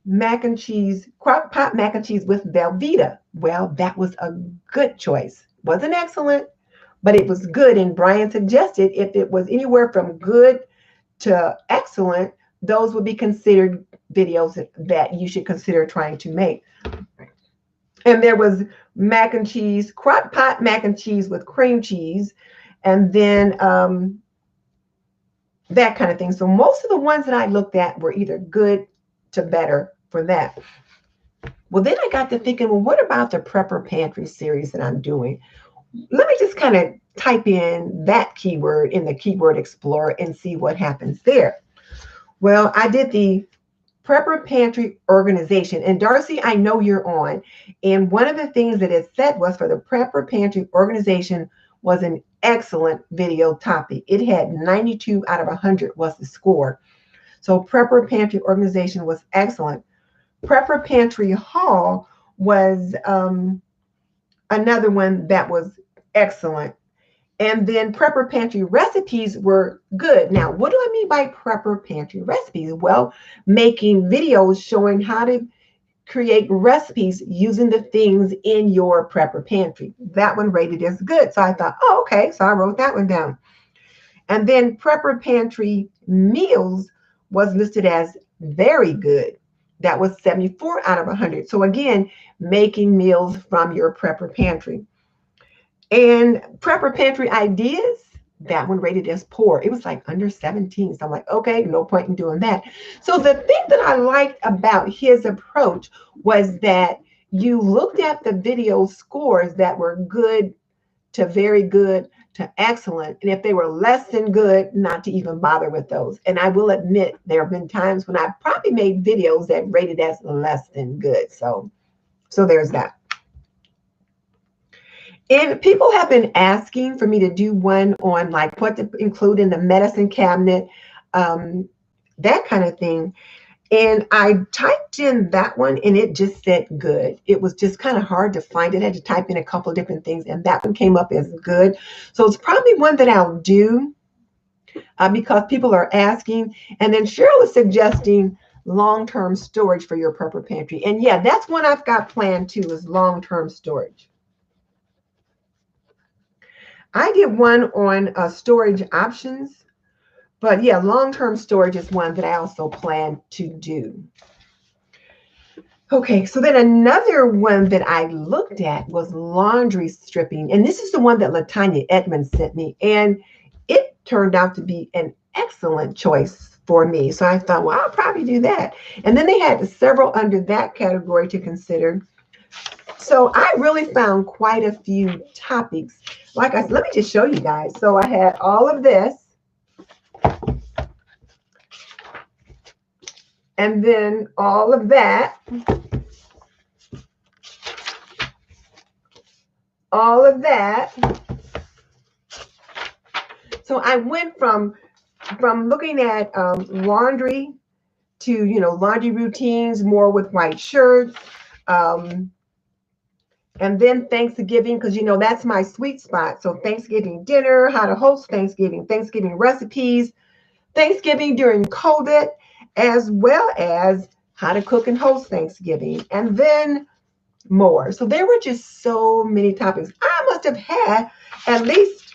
mac and cheese, crock pot mac and cheese with Velveeta. Well, that was a good choice. Wasn't excellent, but it was good. And Brian suggested if it was anywhere from good to excellent, those would be considered videos that you should consider trying to make. And there was mac and cheese, crock pot mac and cheese with cream cheese, and then that kind of thing. So most of the ones that I looked at were either good to better for that. Well, then I got to thinking, well, what about the Prepper Pantry series that I'm doing? Let me just kind of type in that keyword in the Keyword Explorer and see what happens there. Well, I did the Prepper Pantry organization. And Darcy, I know you're on. And one of the things that it said was for the Prepper Pantry organization was an excellent video topic. It had 92 out of 100 was the score. So Prepper Pantry organization was excellent. Prepper Pantry haul was another one that was excellent. And then Prepper Pantry recipes were good. Now, what do I mean by Prepper Pantry recipes? Well, making videos showing how to create recipes using the things in your Prepper Pantry. That one rated as good. So I thought, oh, okay. So I wrote that one down. And then Prepper Pantry meals was listed as very good. That was 74 out of 100. So again, making meals from your Prepper Pantry. And Prepper Pantry ideas, that one rated as poor. It was like under 17. So I'm like, okay, no point in doing that. So the thing that I liked about his approach was that you looked at the video scores that were good to very good to excellent. And if they were less than good, not to even bother with those. And I will admit, there have been times when I probably made videos that rated as less than good. So there's that. And people have been asking for me to do one on like what to include in the medicine cabinet, that kind of thing. And I typed in that one and it just said good. It was just kind of hard to find it. I had to type in a couple of different things and that one came up as good. So it's probably one that I'll do because people are asking. And then Cheryl is suggesting long-term storage for your Prepper Pantry. And yeah, that's one I've got planned too, is long-term storage. I did one on storage options But yeah, long-term storage is one that I also plan to do. Okay, so then another one that I looked at was laundry stripping. And this is the one that LaTanya Edmonds sent me. And it turned out to be an excellent choice for me. So I thought, well, I'll probably do that. And then they had several under that category to consider. So I really found quite a few topics. Like I said, let me just show you guys. So I had all of this. And then all of that. All of that. So I went from looking at laundry to, laundry routines, more with white shirts. And then Thanksgiving, because, that's my sweet spot. So Thanksgiving dinner, how to host Thanksgiving, Thanksgiving recipes, Thanksgiving during COVID, as well as how to cook and host Thanksgiving. And then more. So there were just so many topics. I must have had at least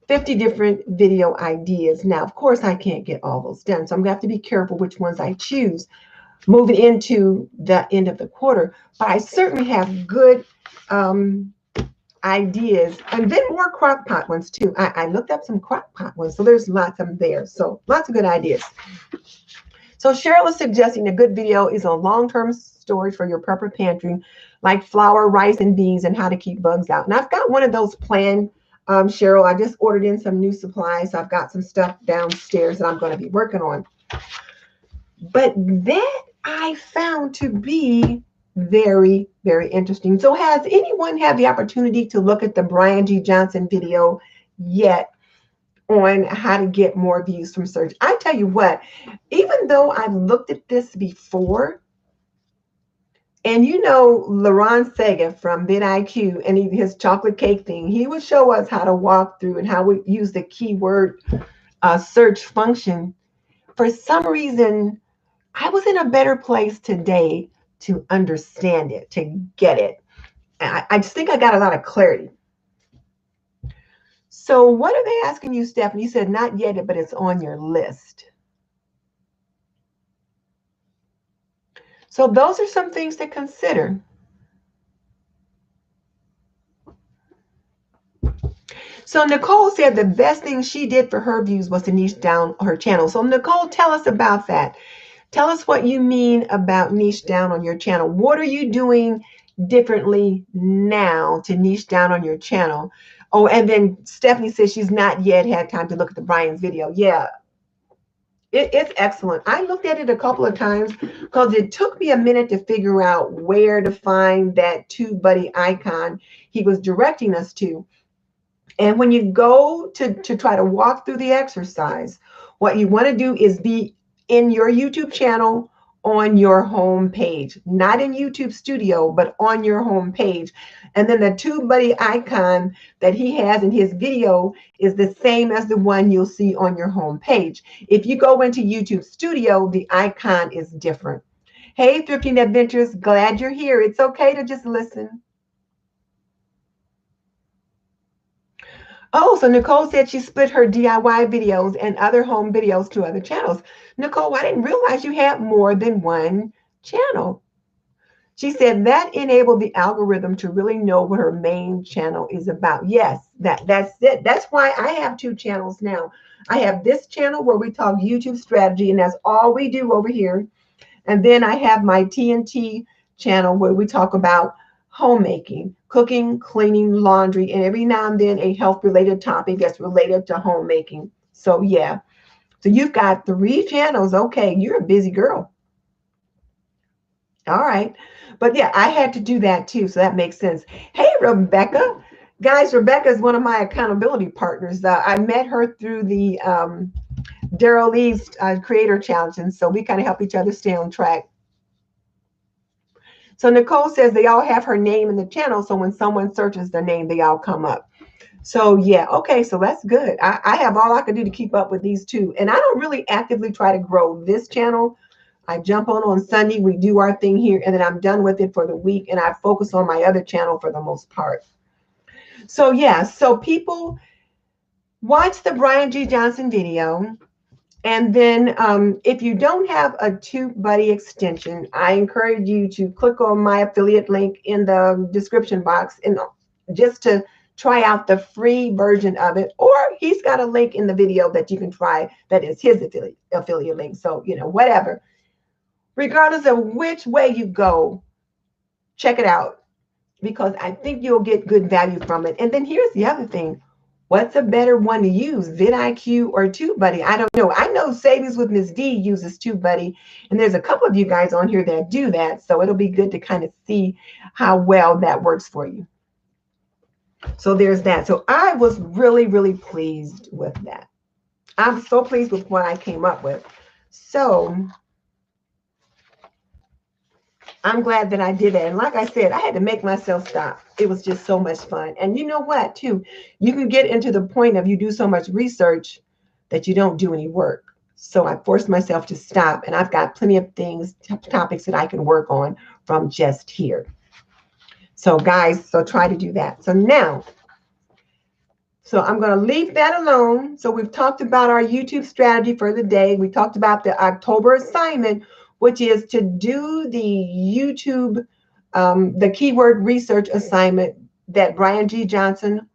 50 different video ideas. Now, of course, I can't get all those done. So I'm going to have to be careful which ones I choose moving into the end of the quarter. But I certainly have good ideas. And then more crock pot ones, too. I looked up some crock pot ones. So there's lots of them there. So lots of good ideas. So Cheryl is suggesting a good video is a long-term storage for your prepper pantry, like flour, rice, and beans, and how to keep bugs out. And I've got one of those planned, Cheryl. I just ordered in some new supplies. So I've got some stuff downstairs that I'm going to be working on. But that I found to be very, very interesting. So has anyone had the opportunity to look at the Brian G. Johnson video yet on how to get more views from search? I tell you what, even though I've looked at this before, and Laurent Sega from vidIQ and his chocolate cake thing, he would show us how to walk through and how we use the keyword search function. For some reason, I was in a better place today to understand it, to get it. I just think I got a lot of clarity. So what are they asking you, Stephanie? You said not yet, but it's on your list. So those are some things to consider. So Nicole said the best thing she did for her views was to niche down her channel. So Nicole, tell us about that. Tell us what you mean about niche down on your channel. What are you doing differently now to niche down on your channel? Oh, and then Stephanie says she's not yet had time to look at the Brian's video. Yeah, it's excellent. I looked at it a couple of times because it took me a minute to figure out where to find that TubeBuddy icon he was directing us to. And when you go to try to walk through the exercise, what you want to do is be in your YouTube channel on your home page, not in YouTube Studio, but on your home page. And then the TubeBuddy icon that he has in his video is the same as the one you'll see on your home page. If you go into YouTube Studio, the icon is different. Hey, Thrifting Adventures, glad you're here. It's okay to just listen. Oh, so Nicole said she split her DIY videos and other home videos to other channels. Nicole, I didn't realize you had more than one channel. She said that enabled the algorithm to really know what her main channel is about. Yes, that's it. That's why I have two channels now. I have this channel where we talk YouTube strategy, and that's all we do over here. And then I have my TNT channel where we talk about homemaking, cooking, cleaning, laundry, and every now and then a health-related topic that's related to homemaking. So yeah, so you've got 3 channels. Okay, you're a busy girl. All right, but yeah, I had to do that too, so that makes sense. Hey, Rebecca. Guys, Rebecca is one of my accountability partners. I met her through the Daryl Lee's Creator Challenge, and so we kind of help each other stay on track. So Nicole says they all have her name in the channel, so when someone searches their name, they all come up. So yeah, okay, so that's good. I have all I can do to keep up with these two. And I don't really actively try to grow this channel. I jump on Sunday, we do our thing here, and then I'm done with it for the week, and I focus on my other channel for the most part. So yeah, so people, watch the Brian G. Johnson video. And then if you don't have a TubeBuddy extension, I encourage you to click on my affiliate link in the description box and just to try out the free version of it. Or he's got a link in the video that you can try that is his affiliate link. So, you know, whatever. Regardless of which way you go, check it out because I think you'll get good value from it. And then here's the other thing. What's a better one to use, vidIQ or TubeBuddy? I don't know. I know Savings with Ms. D uses TubeBuddy, and there's a couple of you guys on here that do that, so it'll be good to kind of see how well that works for you. So there's that. So I was really, really pleased with that. I'm so pleased with what I came up with. So I'm glad that I did that. And like I said, I had to make myself stop. It was just so much fun. And you know what, too? You can get into the point of you do so much research that you don't do any work. So I forced myself to stop. And I've got plenty of things, topics that I can work on from just here. So guys, so try to do that. So now, so I'm going to leave that alone. So we've talked about our YouTube strategy for the day. We talked about the October assignment, which is to do the YouTube, the keyword research assignment that Brian G. Johnson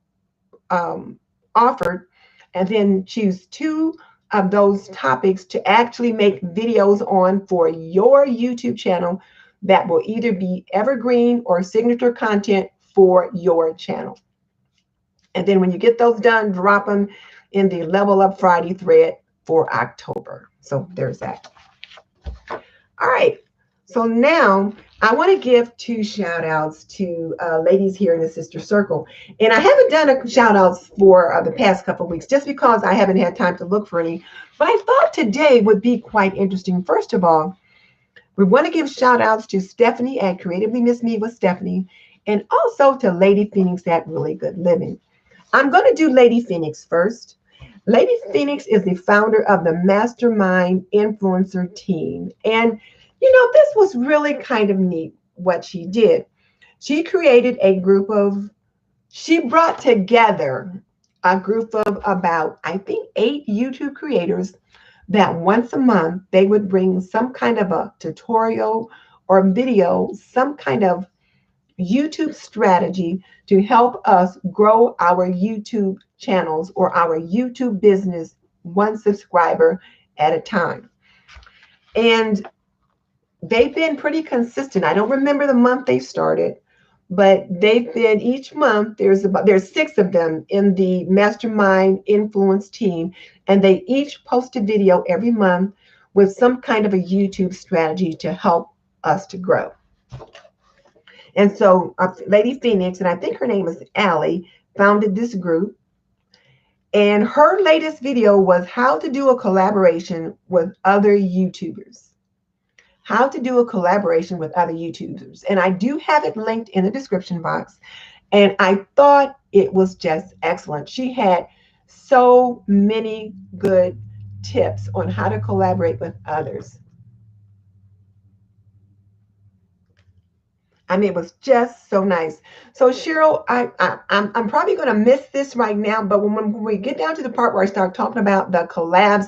offered, and then choose 2 of those topics to actually make videos on for your YouTube channel that will either be evergreen or signature content for your channel. And then when you get those done, drop them in the Level Up Friday thread for October. So there's that. All right, so now I want to give 2 shout outs to ladies here in the Sister Circle. And I haven't done a shout outs for the past couple of weeks just because I haven't had time to look for any. But I thought today would be quite interesting. First of all, we want to give shout outs to Stephanie at Creatively MsMe with Stephanie and also to Lady Phoenix at Really Good Living. I'm going to do Lady Phoenix first. Lady Phoenix is the founder of the Mastermind Influencer Team. And, you know, this was really kind of neat what she did. She created a group of, she brought together a group of about, I think, 8 YouTube creators that once a month they would bring some kind of a tutorial or video, some kind of YouTube strategy to help us grow our YouTube channels or our YouTube business 1 subscriber at a time. And they've been pretty consistent. I don't remember the month they started, but they've been each month. There's 6 of them in the Mastermind Influence team, and they each post a video every month with some kind of a YouTube strategy to help us to grow. And so Lady Phoenix, and I think her name is Allie, founded this group. And her latest video was how to do a collaboration with other YouTubers. How to do a collaboration with other YouTubers. And I do have it linked in the description box. And I thought it was just excellent. She had so many good tips on how to collaborate with others. I mean, it was just so nice. So Cheryl, I'm probably going to miss this right now, but when we get down to the part where I start talking about the collabs,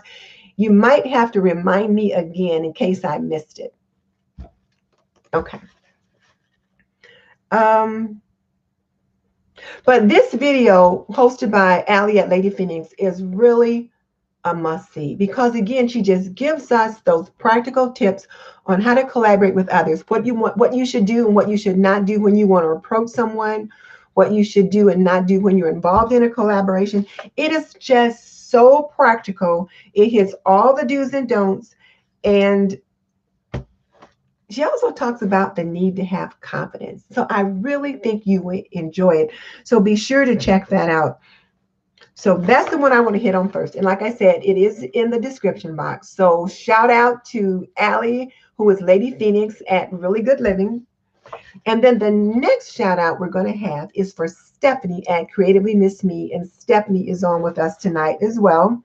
you might have to remind me again in case I missed it. Okay. But this video hosted by Allie at Lady Phoenix is really a must-see because, again, she just gives us those practical tips on how to collaborate with others, what you should do and what you should not do when you want to approach someone, what you should do and not do when you're involved in a collaboration. It is just so practical. It hits all the do's and don'ts. And she also talks about the need to have confidence. So I really think you would enjoy it. So be sure to check that out. So that's the one I want to hit on first. And like I said, it is in the description box. So shout out to Allie, who is Lady Phoenix at Really Good Living. And then the next shout out we're going to have is for Stephanie at Creatively MsMe. And Stephanie is on with us tonight as well.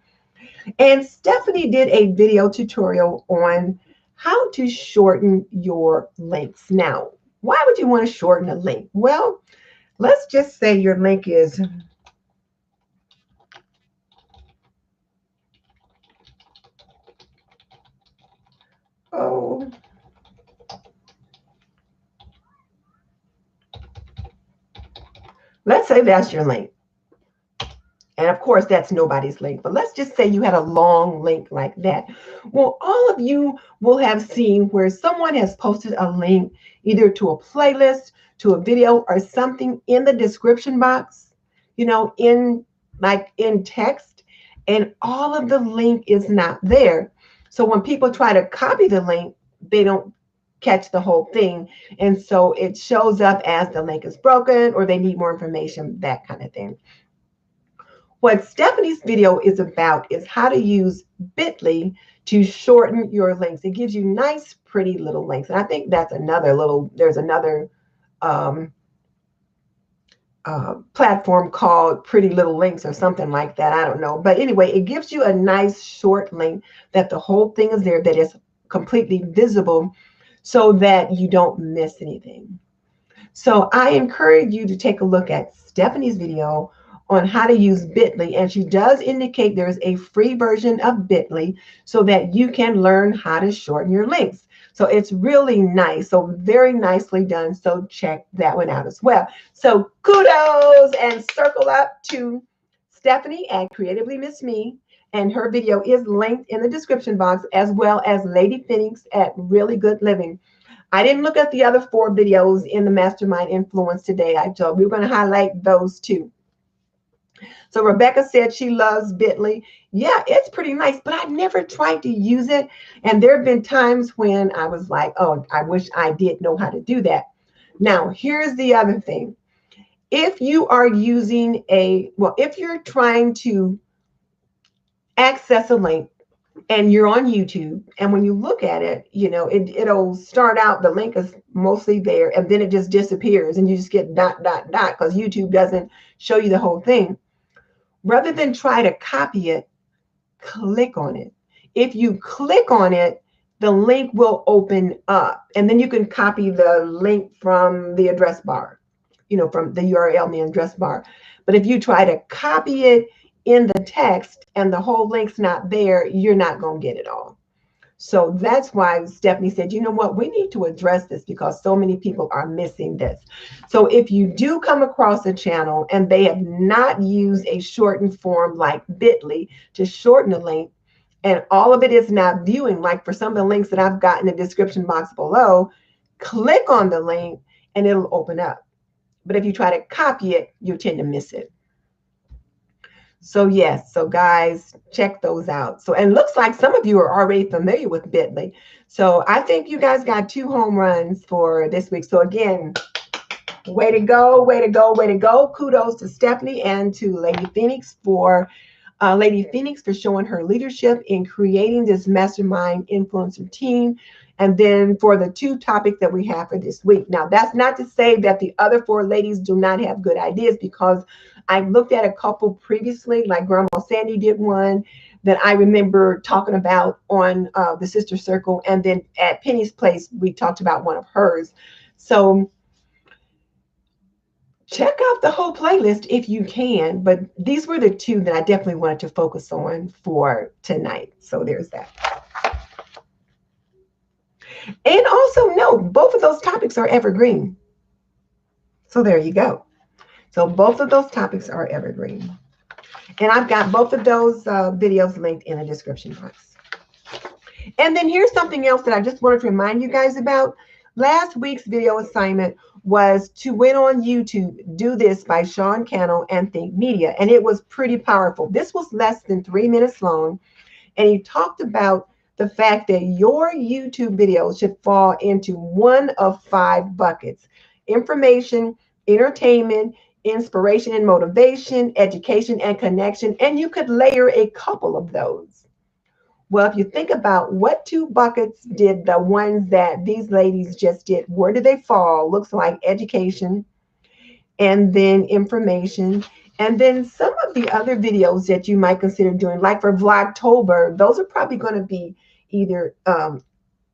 And Stephanie did a video tutorial on how to shorten your links. Now, why would you want to shorten a link? Well, let's just say your link is Oh. Let's say that's your link. And of course, that's nobody's link. But let's just say you had a long link like that. Well, all of you will have seen where someone has posted a link either to a playlist, to a video, or something in the description box, you know, in text, and all of the link is not there. So when people try to copy the link, they don't catch the whole thing. And so it shows up as the link is broken or they need more information, that kind of thing. What Stephanie's video is about is how to use Bitly to shorten your links. It gives you nice, pretty little links. And I think that's there's another platform called Pretty Little Links or something like that. I don't know. But anyway, it gives you a nice short link that the whole thing is there, that is completely visible so that you don't miss anything. So I encourage you to take a look at Stephanie's video on how to use Bitly, and she does indicate there is a free version of Bitly so that you can learn how to shorten your links. So it's really nice, so very nicely done. So check that one out as well. So kudos and circle up to Stephanie at Creatively MsMe, and her video is linked in the description box, as well as Lady Phoenix at Really Good Living. I didn't look at the other 4 videos in the Mastermind Influence today. I told we were going to highlight those 2. So Rebecca said she loves Bitly. Yeah, it's pretty nice, but I've never tried to use it. And there have been times when I was like, oh, I wish I did know how to do that. Now, here's the other thing. If you are using if you're trying to access a link and you're on YouTube, and when you look at it, you know, it'll start out, the link is mostly there, and then it just disappears and you just get ... because YouTube doesn't show you the whole thing. Rather than try to copy it, click on it. If you click on it, the link will open up, and then you can copy the link from the address bar, you know, from the URL in the address bar. But if you try to copy it in the text and the whole link's not there, you're not going to get it all. So that's why Stephanie said, you know what, we need to address this because so many people are missing this. So if you do come across a channel and they have not used a shortened form like Bitly to shorten a link, and all of it is not viewing, like for some of the links that I've got in the description box below, click on the link and it'll open up. But if you try to copy it, you tend to miss it. So yes, so guys, check those out. So, and it looks like some of you are already familiar with Bitly. So I think you guys got 2 home runs for this week. So again, way to go, way to go, way to go. Kudos to Stephanie and to Lady Phoenix for showing her leadership in creating this mastermind influencer team. And then for the 2 topics that we have for this week. Now, that's not to say that the other 4 ladies do not have good ideas, because I looked at a couple previously, like Grandma Sandy did one that I remember talking about on the Sister Circle. And then at Penny's Place, we talked about one of hers. So check out the whole playlist if you can. But these were the 2 that I definitely wanted to focus on for tonight. So there's that. And also note, both of those topics are evergreen. So there you go. So both of those topics are evergreen. And I've got both of those videos linked in the description box. And then here's something else that I just wanted to remind you guys about. Last week's video assignment was to win on YouTube, Do This by Sean Cannell and Think Media. And it was pretty powerful. This was less than 3 minutes long. And he talked about the fact that your YouTube videos should fall into one of 5 buckets: information, entertainment, inspiration and motivation, education and connection. And you could layer a couple of those. Well, if you think about what 2 buckets did the ones that these ladies just did, where do they fall? Looks like education, and then information. And then some of the other videos that you might consider doing, like for Vlogtober, those are probably going to be either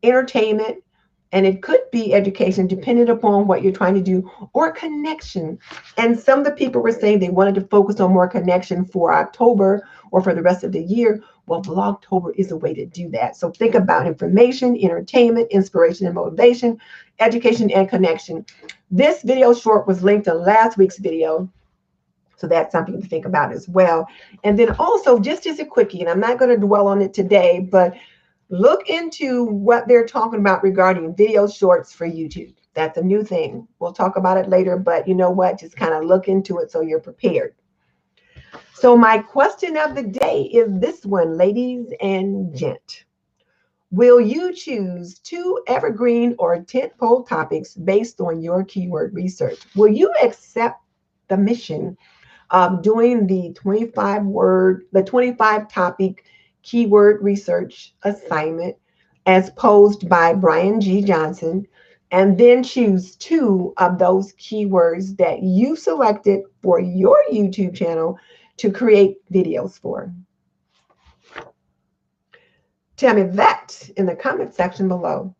entertainment, and it could be education, depending upon what you're trying to do, or connection. And some of the people were saying they wanted to focus on more connection for October or for the rest of the year. Well, Vlogtober is a way to do that. So think about information, entertainment, inspiration and motivation, education and connection. This video short was linked to last week's video. So that's something to think about as well. And then also, just as a quickie, and I'm not going to dwell on it today, but look into what they're talking about regarding video shorts for YouTube. That's a new thing. We'll talk about it later, but you know what? Just kind of look into it so you're prepared. So my question of the day is this one, ladies and gent. Will you choose 2 evergreen or tentpole topics based on your keyword research? Will you accept the mission of doing the 25 topic keyword research assignment as posed by Brian G. Johnson, and then choose 2 of those keywords that you selected for your YouTube channel to create videos for? Tell me that in the comment section below.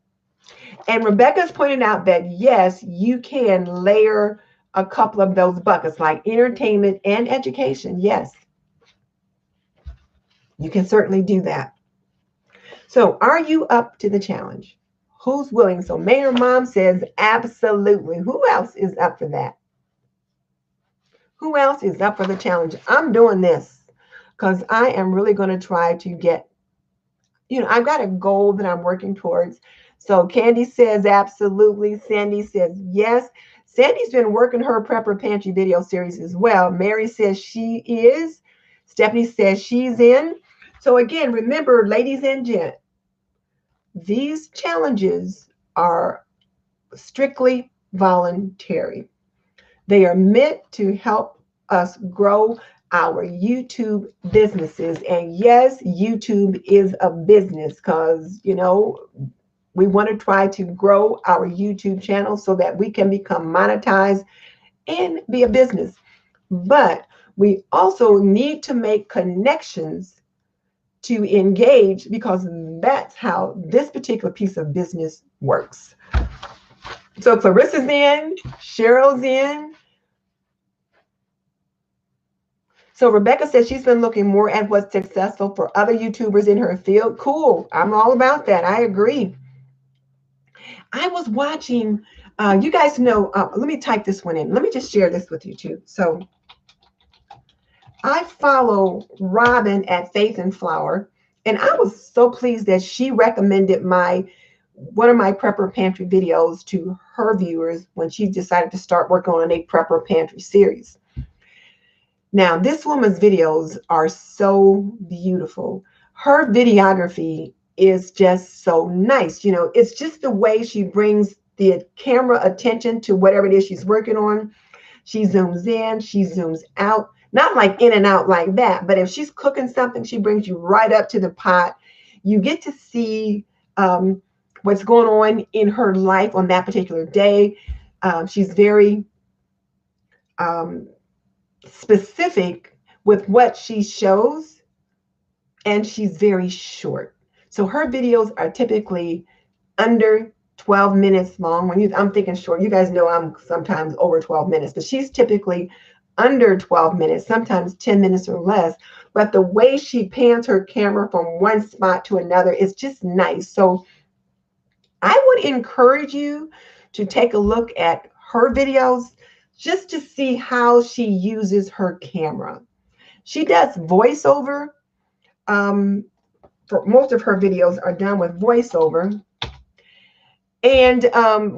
And Rebecca's pointed out that yes, you can layer a couple of those buckets like entertainment and education. Yes, you can certainly do that. So are you up to the challenge? Who's willing? So Mayor Mom says absolutely. Who else is up for that? Who else is up for the challenge? I'm doing this because I am really going to try to get, I've got a goal that I'm working towards. So Candy says absolutely. Sandy says yes. Sandy's been working her Prepper Pantry video series as well. Mary says she is. Stephanie says she's in. So again, remember, ladies and gents, these challenges are strictly voluntary. They are meant to help us grow our YouTube businesses. And yes, YouTube is a business because, we want to try to grow our YouTube channel so that we can become monetized and be a business. But we also need to make connections to engage because that's how this particular piece of business works. So Clarissa's in, Cheryl's in. So Rebecca says she's been looking more at what's successful for other YouTubers in her field. Cool. I'm all about that. I agree. I was watching, you guys know, let me type this one in. Let me just share this with you too. So I follow Robin at Faith and Flour, and I was so pleased that she recommended one of my Prepper Pantry videos to her viewers when she decided to start working on a Prepper Pantry series. Now, this woman's videos are so beautiful. Her videography is just so nice. It's just the way she brings the camera attention to whatever it is she's working on. She zooms in, she zooms out, not like in and out like that, but if she's cooking something, she brings you right up to the pot. You get to see what's going on in her life on that particular day. She's very specific with what she shows, and she's very short. So her videos are typically under 12 minutes long. I'm thinking short, you guys know I'm sometimes over 12 minutes, but she's typically under 12 minutes, sometimes 10 minutes or less. But the way she pans her camera from one spot to another is just nice. So I would encourage you to take a look at her videos just to see how she uses her camera. She does voiceover. For most of her videos are done with voiceover. And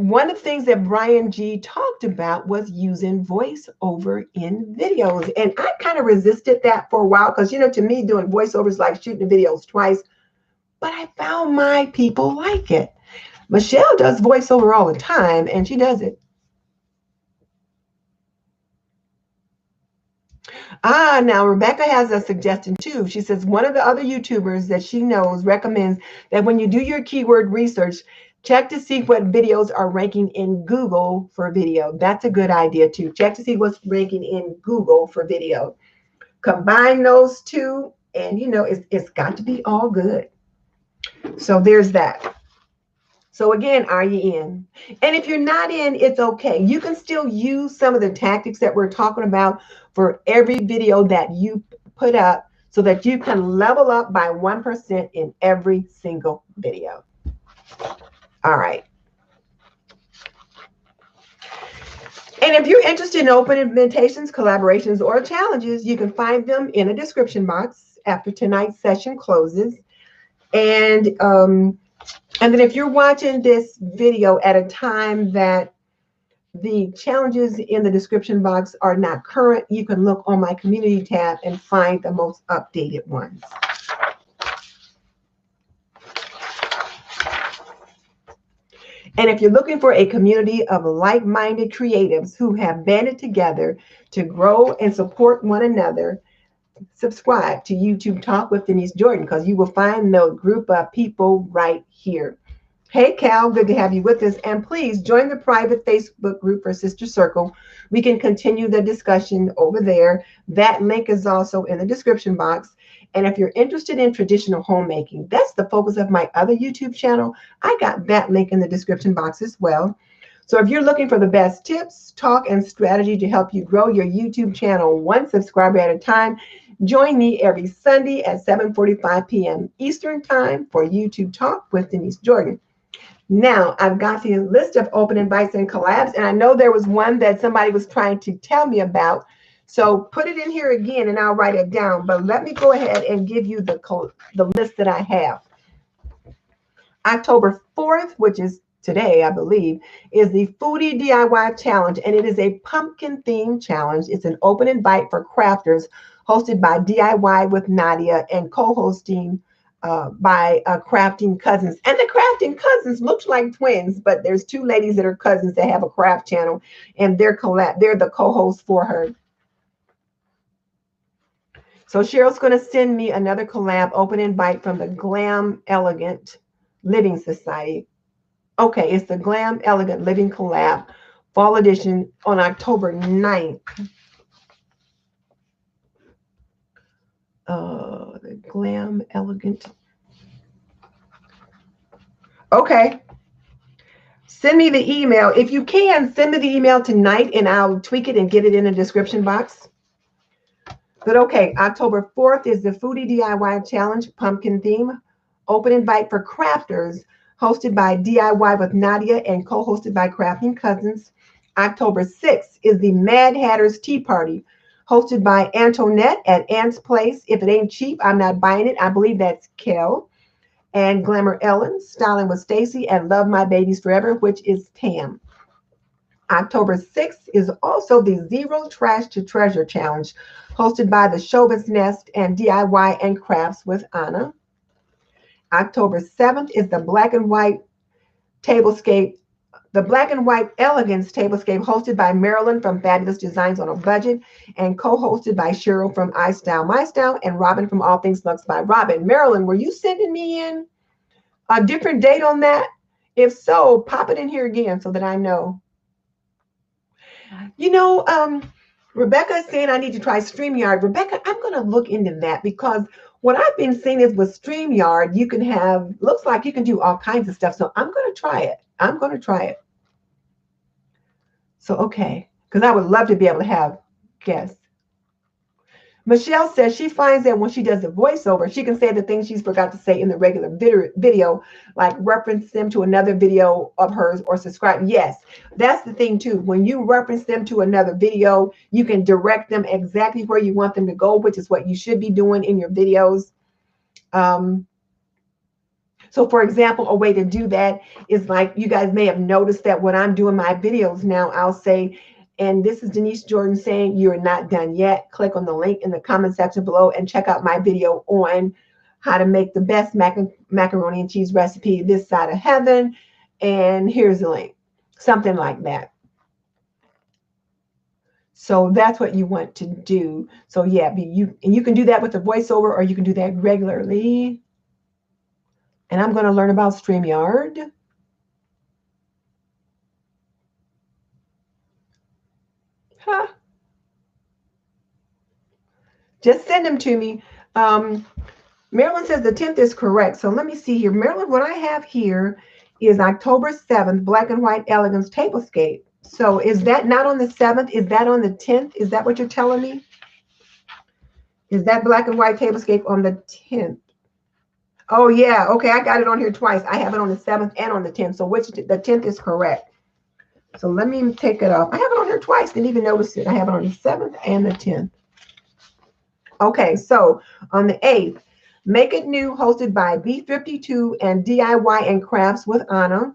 one of the things that Brian G talked about was using voiceover in videos. And I kind of resisted that for a while because, to me, doing voiceover is like shooting the videos twice. But I found my people like it. Michelle does voiceover all the time, and she does it. Now Rebecca has a suggestion too. She says one of the other YouTubers that she knows recommends that when you do your keyword research, check to see what videos are ranking in Google for video. That's a good idea too. Check to see what's ranking in Google for video. Combine those two, and it's got to be all good. So there's that. So again, are you in? And if you're not in, it's okay. You can still use some of the tactics that we're talking about for every video that you put up so that you can level up by 1% in every single video. All right. And if you're interested in open invitations, collaborations, or challenges, you can find them in a description box after tonight's session closes. And then if you're watching this video at a time that the challenges in the description box are not current, you can look on my community tab and find the most updated ones. And if you're looking for a community of like-minded creatives who have banded together to grow and support one another, subscribe to YouTube Talk with Denise Jordan, because you will find the group of people right here. Hey, Cal, good to have you with us. And please join the private Facebook group for Sister Circle. We can continue the discussion over there. That link is also in the description box. And if you're interested in traditional homemaking, that's the focus of my other YouTube channel. I got that link in the description box as well. So if you're looking for the best tips, talk, and strategy to help you grow your YouTube channel one subscriber at a time, join me every Sunday at 7:45 p.m. Eastern Time for YouTube Talk with Denise Jordan. Now, I've got the list of open invites and collabs, and I know there was one that somebody was trying to tell me about. So put it in here again, and I'll write it down. But let me go ahead and give you the list that I have. October 4th, which is today, I believe, is the Foodie DIY Challenge, and it is a pumpkin theme challenge. It's an open invite for crafters hosted by DIY with Nadia and co-hosting by Crafting Cousins. And the Crafting Cousins looks like twins, but there's two ladies that are cousins that have a craft channel, and they're the co-hosts for her. So Cheryl's going to send me another collab open invite from the Glam Elegant Living Society. Okay, it's the Glam Elegant Living Collab Fall Edition on October 9th. The Glam Elegant. Okay. Send me the email. If you can, send me the email tonight, and I'll tweak it and get it in the description box. But okay, October 4th is the Foodie DIY Challenge Pumpkin Theme Open Invite for Crafters, hosted by DIY with Nadia and co-hosted by Crafting Cousins. October 6th is the Mad Hatter's Tea Party, hosted by Antoinette at Ant's Place. If it ain't cheap, I'm not buying it. I believe that's Kel. And Glamour Ellen, Styling with Stacy, and Lovemybabiesforever, which is Tam. October 6th is also the Zero Trash to Treasure Challenge, hosted by the Showbiz Nest and DIY and Crafts with Anna. October 7th is the Black and White Tablescape, the Black and White Elegance Tablescape, hosted by Marilyn from Fabulous Designs on a Budget and co-hosted by Cheryl from I Style My Style and Robin from All Things Luxe by Robin. Marilyn, were you sending me in a different date on that? If so, pop it in here again so that I know. You know, Rebecca is saying I need to try StreamYard. Rebecca, I'm going to look into that, because what I've been seeing is with StreamYard, you can have, looks like you can do all kinds of stuff. So I'm going to try it. I'm going to try it. So, okay, because I would love to be able to have guests. Michelle says she finds that when she does the voiceover, she can say the things she's forgot to say in the regular video, like reference them to another video of hers or subscribe. Yes, that's the thing too. When you reference them to another video, you can direct them exactly where you want them to go, which is what you should be doing in your videos. So for example, a way to do that is, like, you guys may have noticed that when I'm doing my videos now, I'll say, and this is Denise Jordan saying, you're not done yet. Click on the link in the comment section below and check out my video on how to make the best macaroni and cheese recipe this side of heaven. And here's the link, something like that. So that's what you want to do. So yeah, you can do that with the voiceover, or you can do that regularly. And I'm going to learn about StreamYard. Huh. Just send them to me. Marilyn says the 10th is correct. So let me see here. Marilyn, what I have here is October 7th, Black and White Elegance Tablescape. So is that not on the 7th? Is that on the 10th? Is that what you're telling me? Is that black and white tablescape on the 10th? Oh, yeah. Okay, I got it on here twice. I have it on the 7th and on the 10th. So the 10th is correct. So let me take it off. I have it on here twice. Didn't even notice it. I have it on the 7th and the 10th. Okay, so on the 8th, Make It New, hosted by B52 and DIY and Crafts with Anna.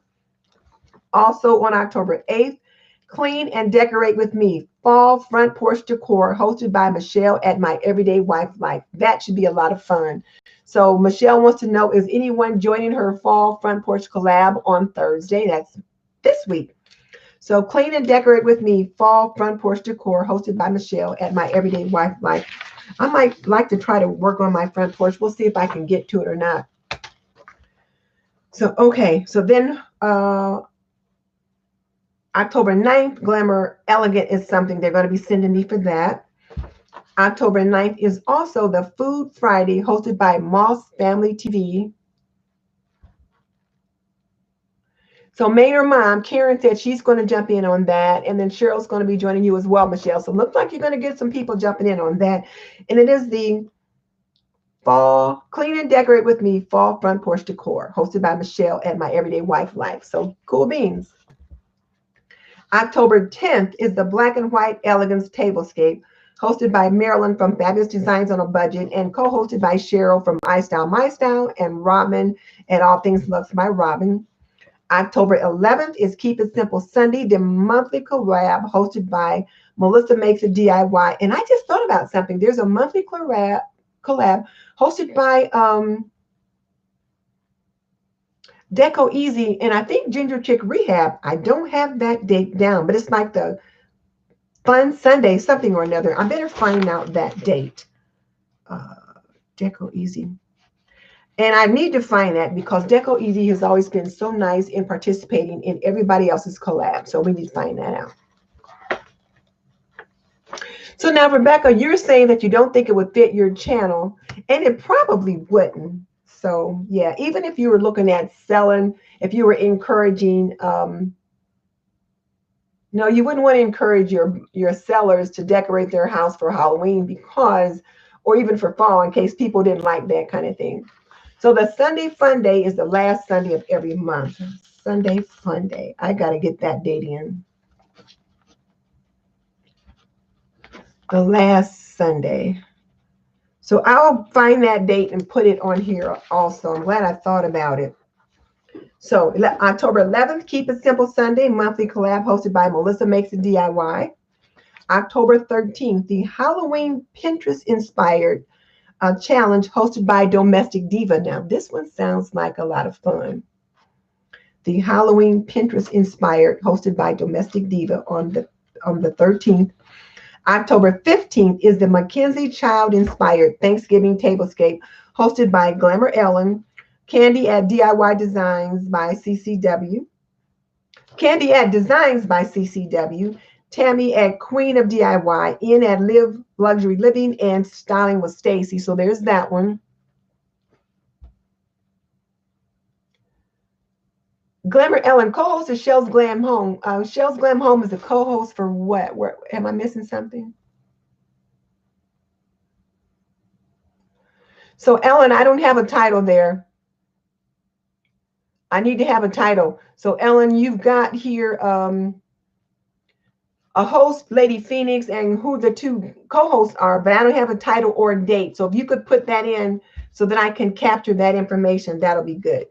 Also on October 8th, Clean and Decorate with Me, Fall Front Porch Decor, hosted by Michelle at My Everyday Wife Life. That should be a lot of fun. So Michelle wants to know, is anyone joining her Fall Front Porch collab on Thursday? That's this week. So Clean and Decorate with Me, Fall Front Porch Decor, hosted by Michelle at My Everyday Wife Life. I might like to try to work on my front porch. We'll see if I can get to it or not. So, okay. So then October 9th, Glamour Elegant is something they're going to be sending me for that. October 9th is also the Food Friday, hosted by Moss Family TV. So Maynard mom, Karen, said she's going to jump in on that. And then Cheryl's going to be joining you as well, Michelle. So it looks like you're going to get some people jumping in on that. And it is the Fall Clean and Decorate with Me, Fall Front Porch Decor, hosted by Michelle at My Everyday Wife Life. So cool beans. October 10th is the Black and White Elegance Tablescape, hosted by Marilyn from Fabulous Designs on a Budget and co-hosted by Cheryl from I Style My Style and Robin at All Things Lux by Robin. October 11th is Keep It Simple Sunday, the monthly collab hosted by Melissa Makes a DIY. And I just thought about something. There's a monthly collab hosted by Deco Easy, and I think Ginger Chick Rehab. I don't have that date down, but it's like the Fun Sunday, something or another. I better find out that date. Deco Easy. And I need to find that because Deco Easy has always been so nice in participating in everybody else's collab. So we need to find that out. So now, Rebecca, you're saying that you don't think it would fit your channel, and it probably wouldn't. So yeah, even if you were looking at selling, if you were encouraging, no, you wouldn't want to encourage your sellers to decorate their house for Halloween because, or even for fall in case people didn't like that kind of thing. So the Sunday Fun Day is the last Sunday of every month. Sunday Fun Day. I got to get that date in. The last Sunday. So I'll find that date and put it on here also. I'm glad I thought about it. So October 11th, Keep It Simple Sunday, monthly collab hosted by Melissa Makes a DIY. October 13th, the Halloween Pinterest-inspired challenge hosted by Domestic Diva. Now, this one sounds like a lot of fun. The Halloween Pinterest-inspired hosted by Domestic Diva on the 13th. October 15th is the Mackenzie Child-inspired Thanksgiving Tablescape hosted by Glamour Ellen, Candy at DIY Designs by CCW, Candy at Designs by CCW, Tammy at Queen of DIY, In at Live Luxury Living, and Styling with Stacy. So there's that one. Glamour Ellen, co-host of Shell's Glam Home. Shell's Glam Home is the co-host for what? Where, am I missing something? So Ellen, I don't have a title there. I need to have a title. So Ellen, you've got here a host, Lady Phoenix, and who the two co-hosts are, but I don't have a title or a date. So if you could put that in so that I can capture that information, that'll be good.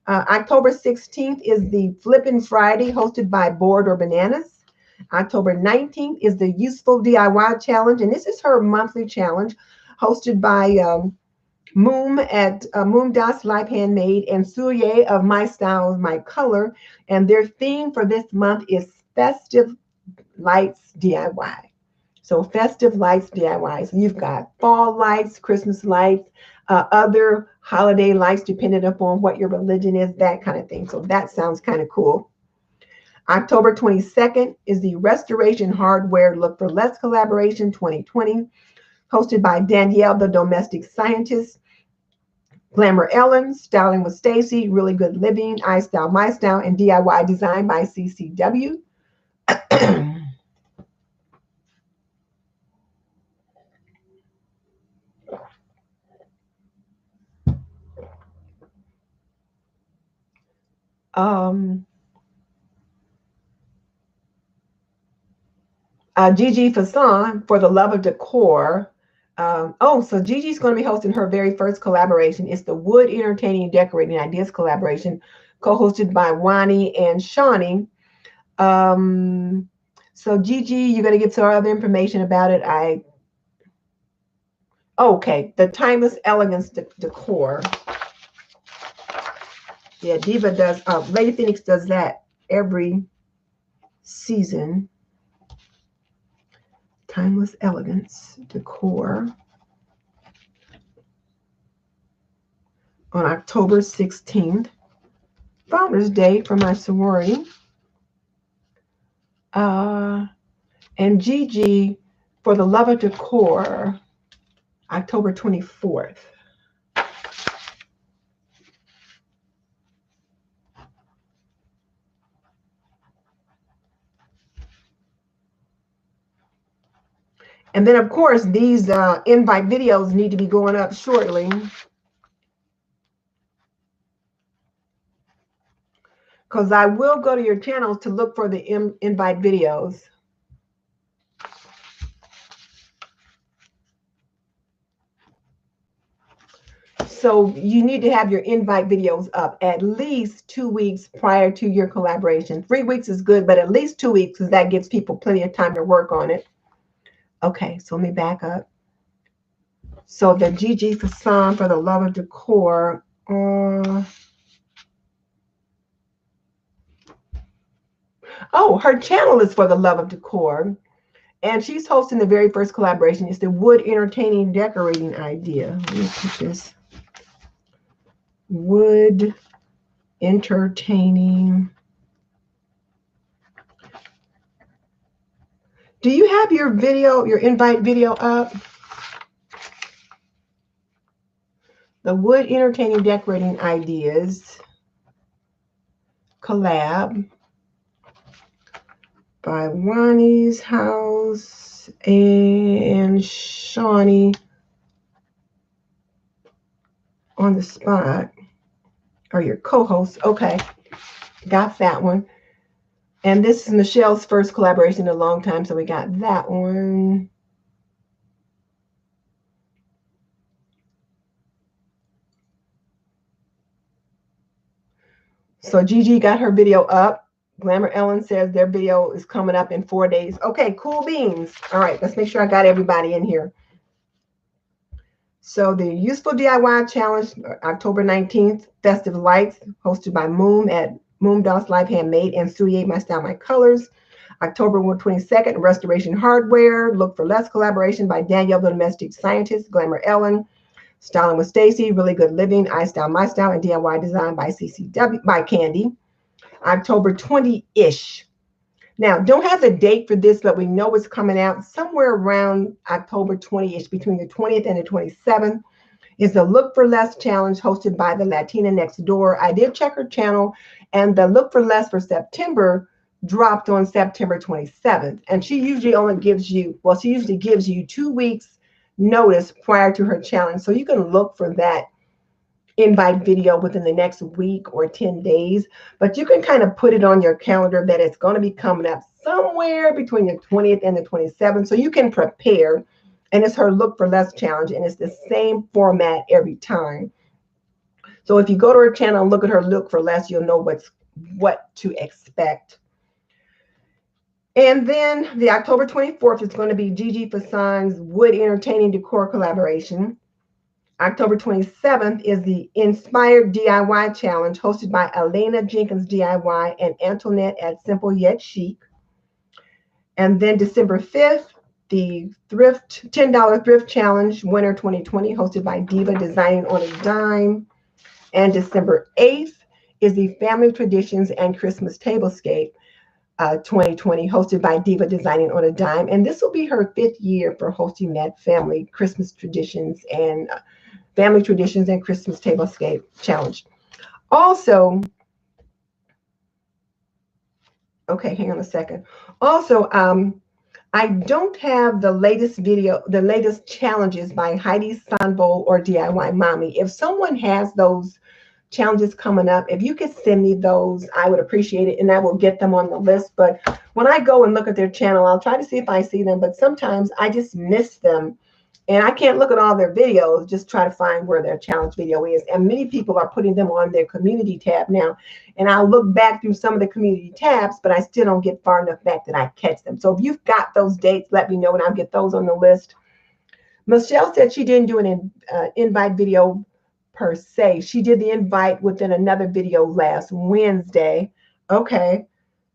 October 16th is the Flippin' Friday hosted by Board or Bananas. October 19th is the Useful DIY Challenge, and this is her monthly challenge hosted by Moom at Moom Das Life Handmade and Suye of My Style, My Color. And their theme for this month is Festive Lights DIY. So Festive Lights DIY. So you've got fall lights, Christmas lights, other holiday lights, depending upon what your religion is, that kind of thing. So that sounds kind of cool. October 22nd is the Restoration Hardware Look for Less Collaboration 2020, hosted by Danielle, the Domestic Scientist, Glamour Ellen, Styling with Stacy, Really Good Living, I Style My Style, and DIY Design by CCW. Gigi Fasson for the Love of Decor. So Gigi's going to be hosting her very first collaboration. It's the Wood Entertaining and Decorating Ideas collaboration, co-hosted by Wani and Shawnee. So Gigi, you're going to get some other information about it. Okay, the Timeless Elegance Decor. Yeah, Diva does, Lady Phoenix does that every season. Timeless Elegance Decor on October 16th, Father's Day for my sorority. And Gigi for the Love of Decor, October 24th. And then, of course, these invite videos need to be going up shortly, because I will go to your channels to look for the invite videos. So you need to have your invite videos up at least 2 weeks prior to your collaboration. 3 weeks is good, but at least 2 weeks, because that gives people plenty of time to work on it. Okay, so let me back up. So the Gigi Fasson for the Love of Decor. Her channel is for the Love of Decor. And she's hosting the very first collaboration. It's the Wood Entertaining Decorating Idea. Let me put this. Wood Entertaining. Do you have your video, your invite video up? The Wood Entertaining Decorating Ideas collab by Wani's House and Shawnee on the spot, or your co-host. Okay, got that one. And this is Michelle's first collaboration in a long time, so we got that one. So Gigi got her video up. Glamour Ellen says their video is coming up in 4 days. Okay, cool beans. All right, let's make sure I got everybody in here. So the Useful DIY Challenge, October 19th, Festive Lights, hosted by Moom at Moom Doss Live Handmade and Studiate My Style, My Colors. October 22nd, Restoration Hardware, Look for Less collaboration by Danielle the Domestic Scientist, Glamour Ellen. Styling with Stacy, Really Good Living, I Style My Style, and DIY Design by CCW by Candy. October 20-ish. Now, don't have the date for this, but we know it's coming out somewhere around October 20-ish, between the 20th and the 27th. Is the Look for Less Challenge hosted by the Latina Next Door. I did check her channel, and the Look for Less for September dropped on September 27th. And she usually only gives you, well, she usually gives you 2 weeks notice prior to her challenge. So you can look for that invite video within the next week or 10 days, but you can kind of put it on your calendar that it's going to be coming up somewhere between the 20th and the 27th, so you can prepare. And it's her Look for Less challenge, and it's the same format every time. So if you go to her channel and look at her Look for Less, you'll know what to expect. And then the October 24th is going to be Gigi Fasson's Wood Entertaining Decor collaboration. October 27th is the Inspired DIY Challenge hosted by Elena Jenkins DIY and Antoinette at Simple Yet Chic. And then December 5th, the $10 Thrift Challenge Winter 2020 hosted by Diva Designing on a Dime. And December 8th is the Family Traditions and Christmas Tablescape 2020 hosted by Diva Designing on a Dime. And this will be her 5th year for hosting that Family Christmas Traditions and Family Traditions and Christmas Tablescape Challenge. Also, okay, hang on a second. Also, I don't have the latest video, the latest challenges by Heidi Sanbo or DIY Mommy. If someone has those challenges coming up. If you could send me those, I would appreciate it, and I will get them on the list. But when I go and look at their channel, I'll try to see if I see them, but sometimes I just miss them. And I can't look at all their videos, just try to find where their challenge video is. And many people are putting them on their community tab now. And I'll look back through some of the community tabs, but I still don't get far enough back that I catch them. So if you've got those dates, let me know and I'll get those on the list. Michelle said she didn't do an invite video per se. She did the invite within another video last Wednesday. Okay.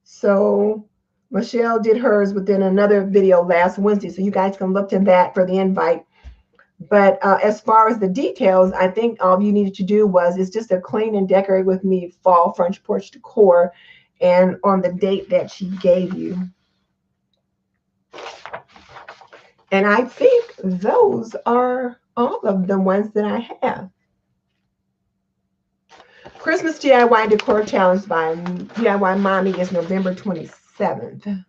So Michelle did hers within another video last Wednesday. So you guys can look to that for the invite. But as far as the details, I think all you needed to do is just a clean and decorate with me fall French porch decor, and on the date that she gave you. And I think those are all of the ones that I have. Christmas DIY Decor Challenge by DIY Mommy is November 27th.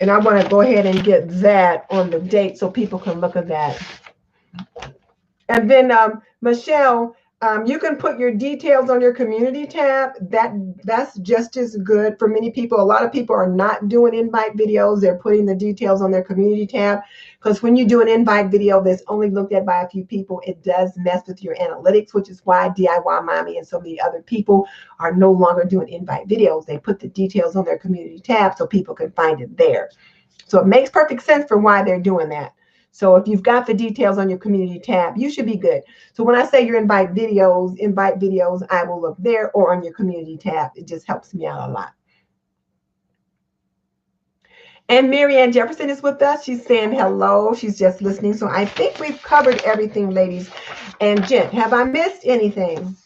And I want to go ahead and get that on the date so people can look at that. And then, Michelle, you can put your details on your community tab. That's just as good for many people. A lot of people are not doing invite videos. They're putting the details on their community tab, because when you do an invite video that's only looked at by a few people, it does mess with your analytics, which is why DIY Mommy and so many other people are no longer doing invite videos. They put the details on their community tab so people can find it there. So it makes perfect sense for why they're doing that. So if you've got the details on your community tab, you should be good. So when I say your invite videos, I will look there or on your community tab. It just helps me out a lot. And Marianne Jefferson is with us. She's saying hello. She's just listening. So I think we've covered everything, ladies and gents. Have I missed anything?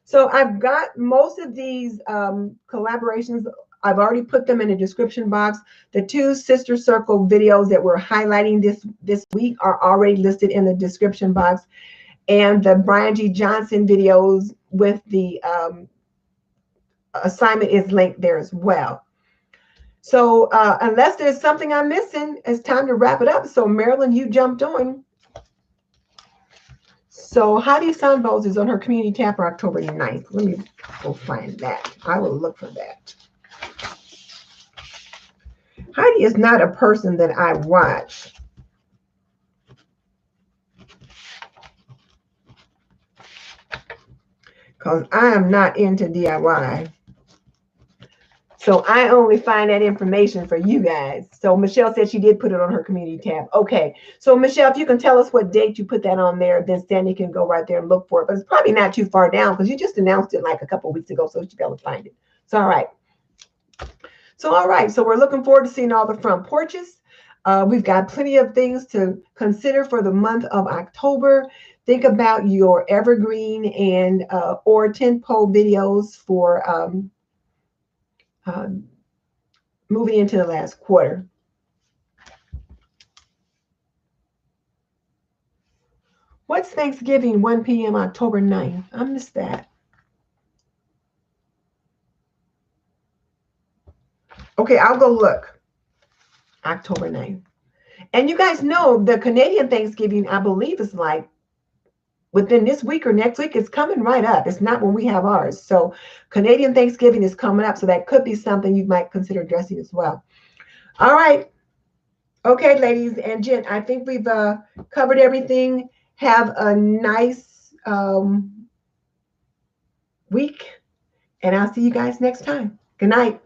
So I've got most of these collaborations. I've already put them in the description box. The 2 Sister Circle videos that we're highlighting this week are already listed in the description box. And the Brian G. Johnson videos with the assignment is linked there as well. So unless there's something I'm missing, it's time to wrap it up. So Marilyn, you jumped on. So Heidi Sunbowes is on her community tab for October 9th. Let me go find that. I will look for that. Heidi is not a person that I watch. Because I am not into DIY. So I only find that information for you guys. So Michelle said she did put it on her community tab. Okay. So Michelle, if you can tell us what date you put that on there, then Sandy can go right there and look for it. But it's probably not too far down because you just announced it like a couple of weeks ago. So you should be able to find it. So all right. So we're looking forward to seeing all the front porches. We've got plenty of things to consider for the month of October. Think about your evergreen and or tentpole videos for moving into the last quarter. What's Thanksgiving 1 p.m. October 9th? I missed that. Okay, I'll go look. October 9th. And you guys know the Canadian Thanksgiving, I believe, is like within this week or next week. It's coming right up. It's not when we have ours. So Canadian Thanksgiving is coming up. So that could be something you might consider dressing as well. All right. Okay, ladies and gents, I think we've covered everything. Have a nice week. And I'll see you guys next time. Good night.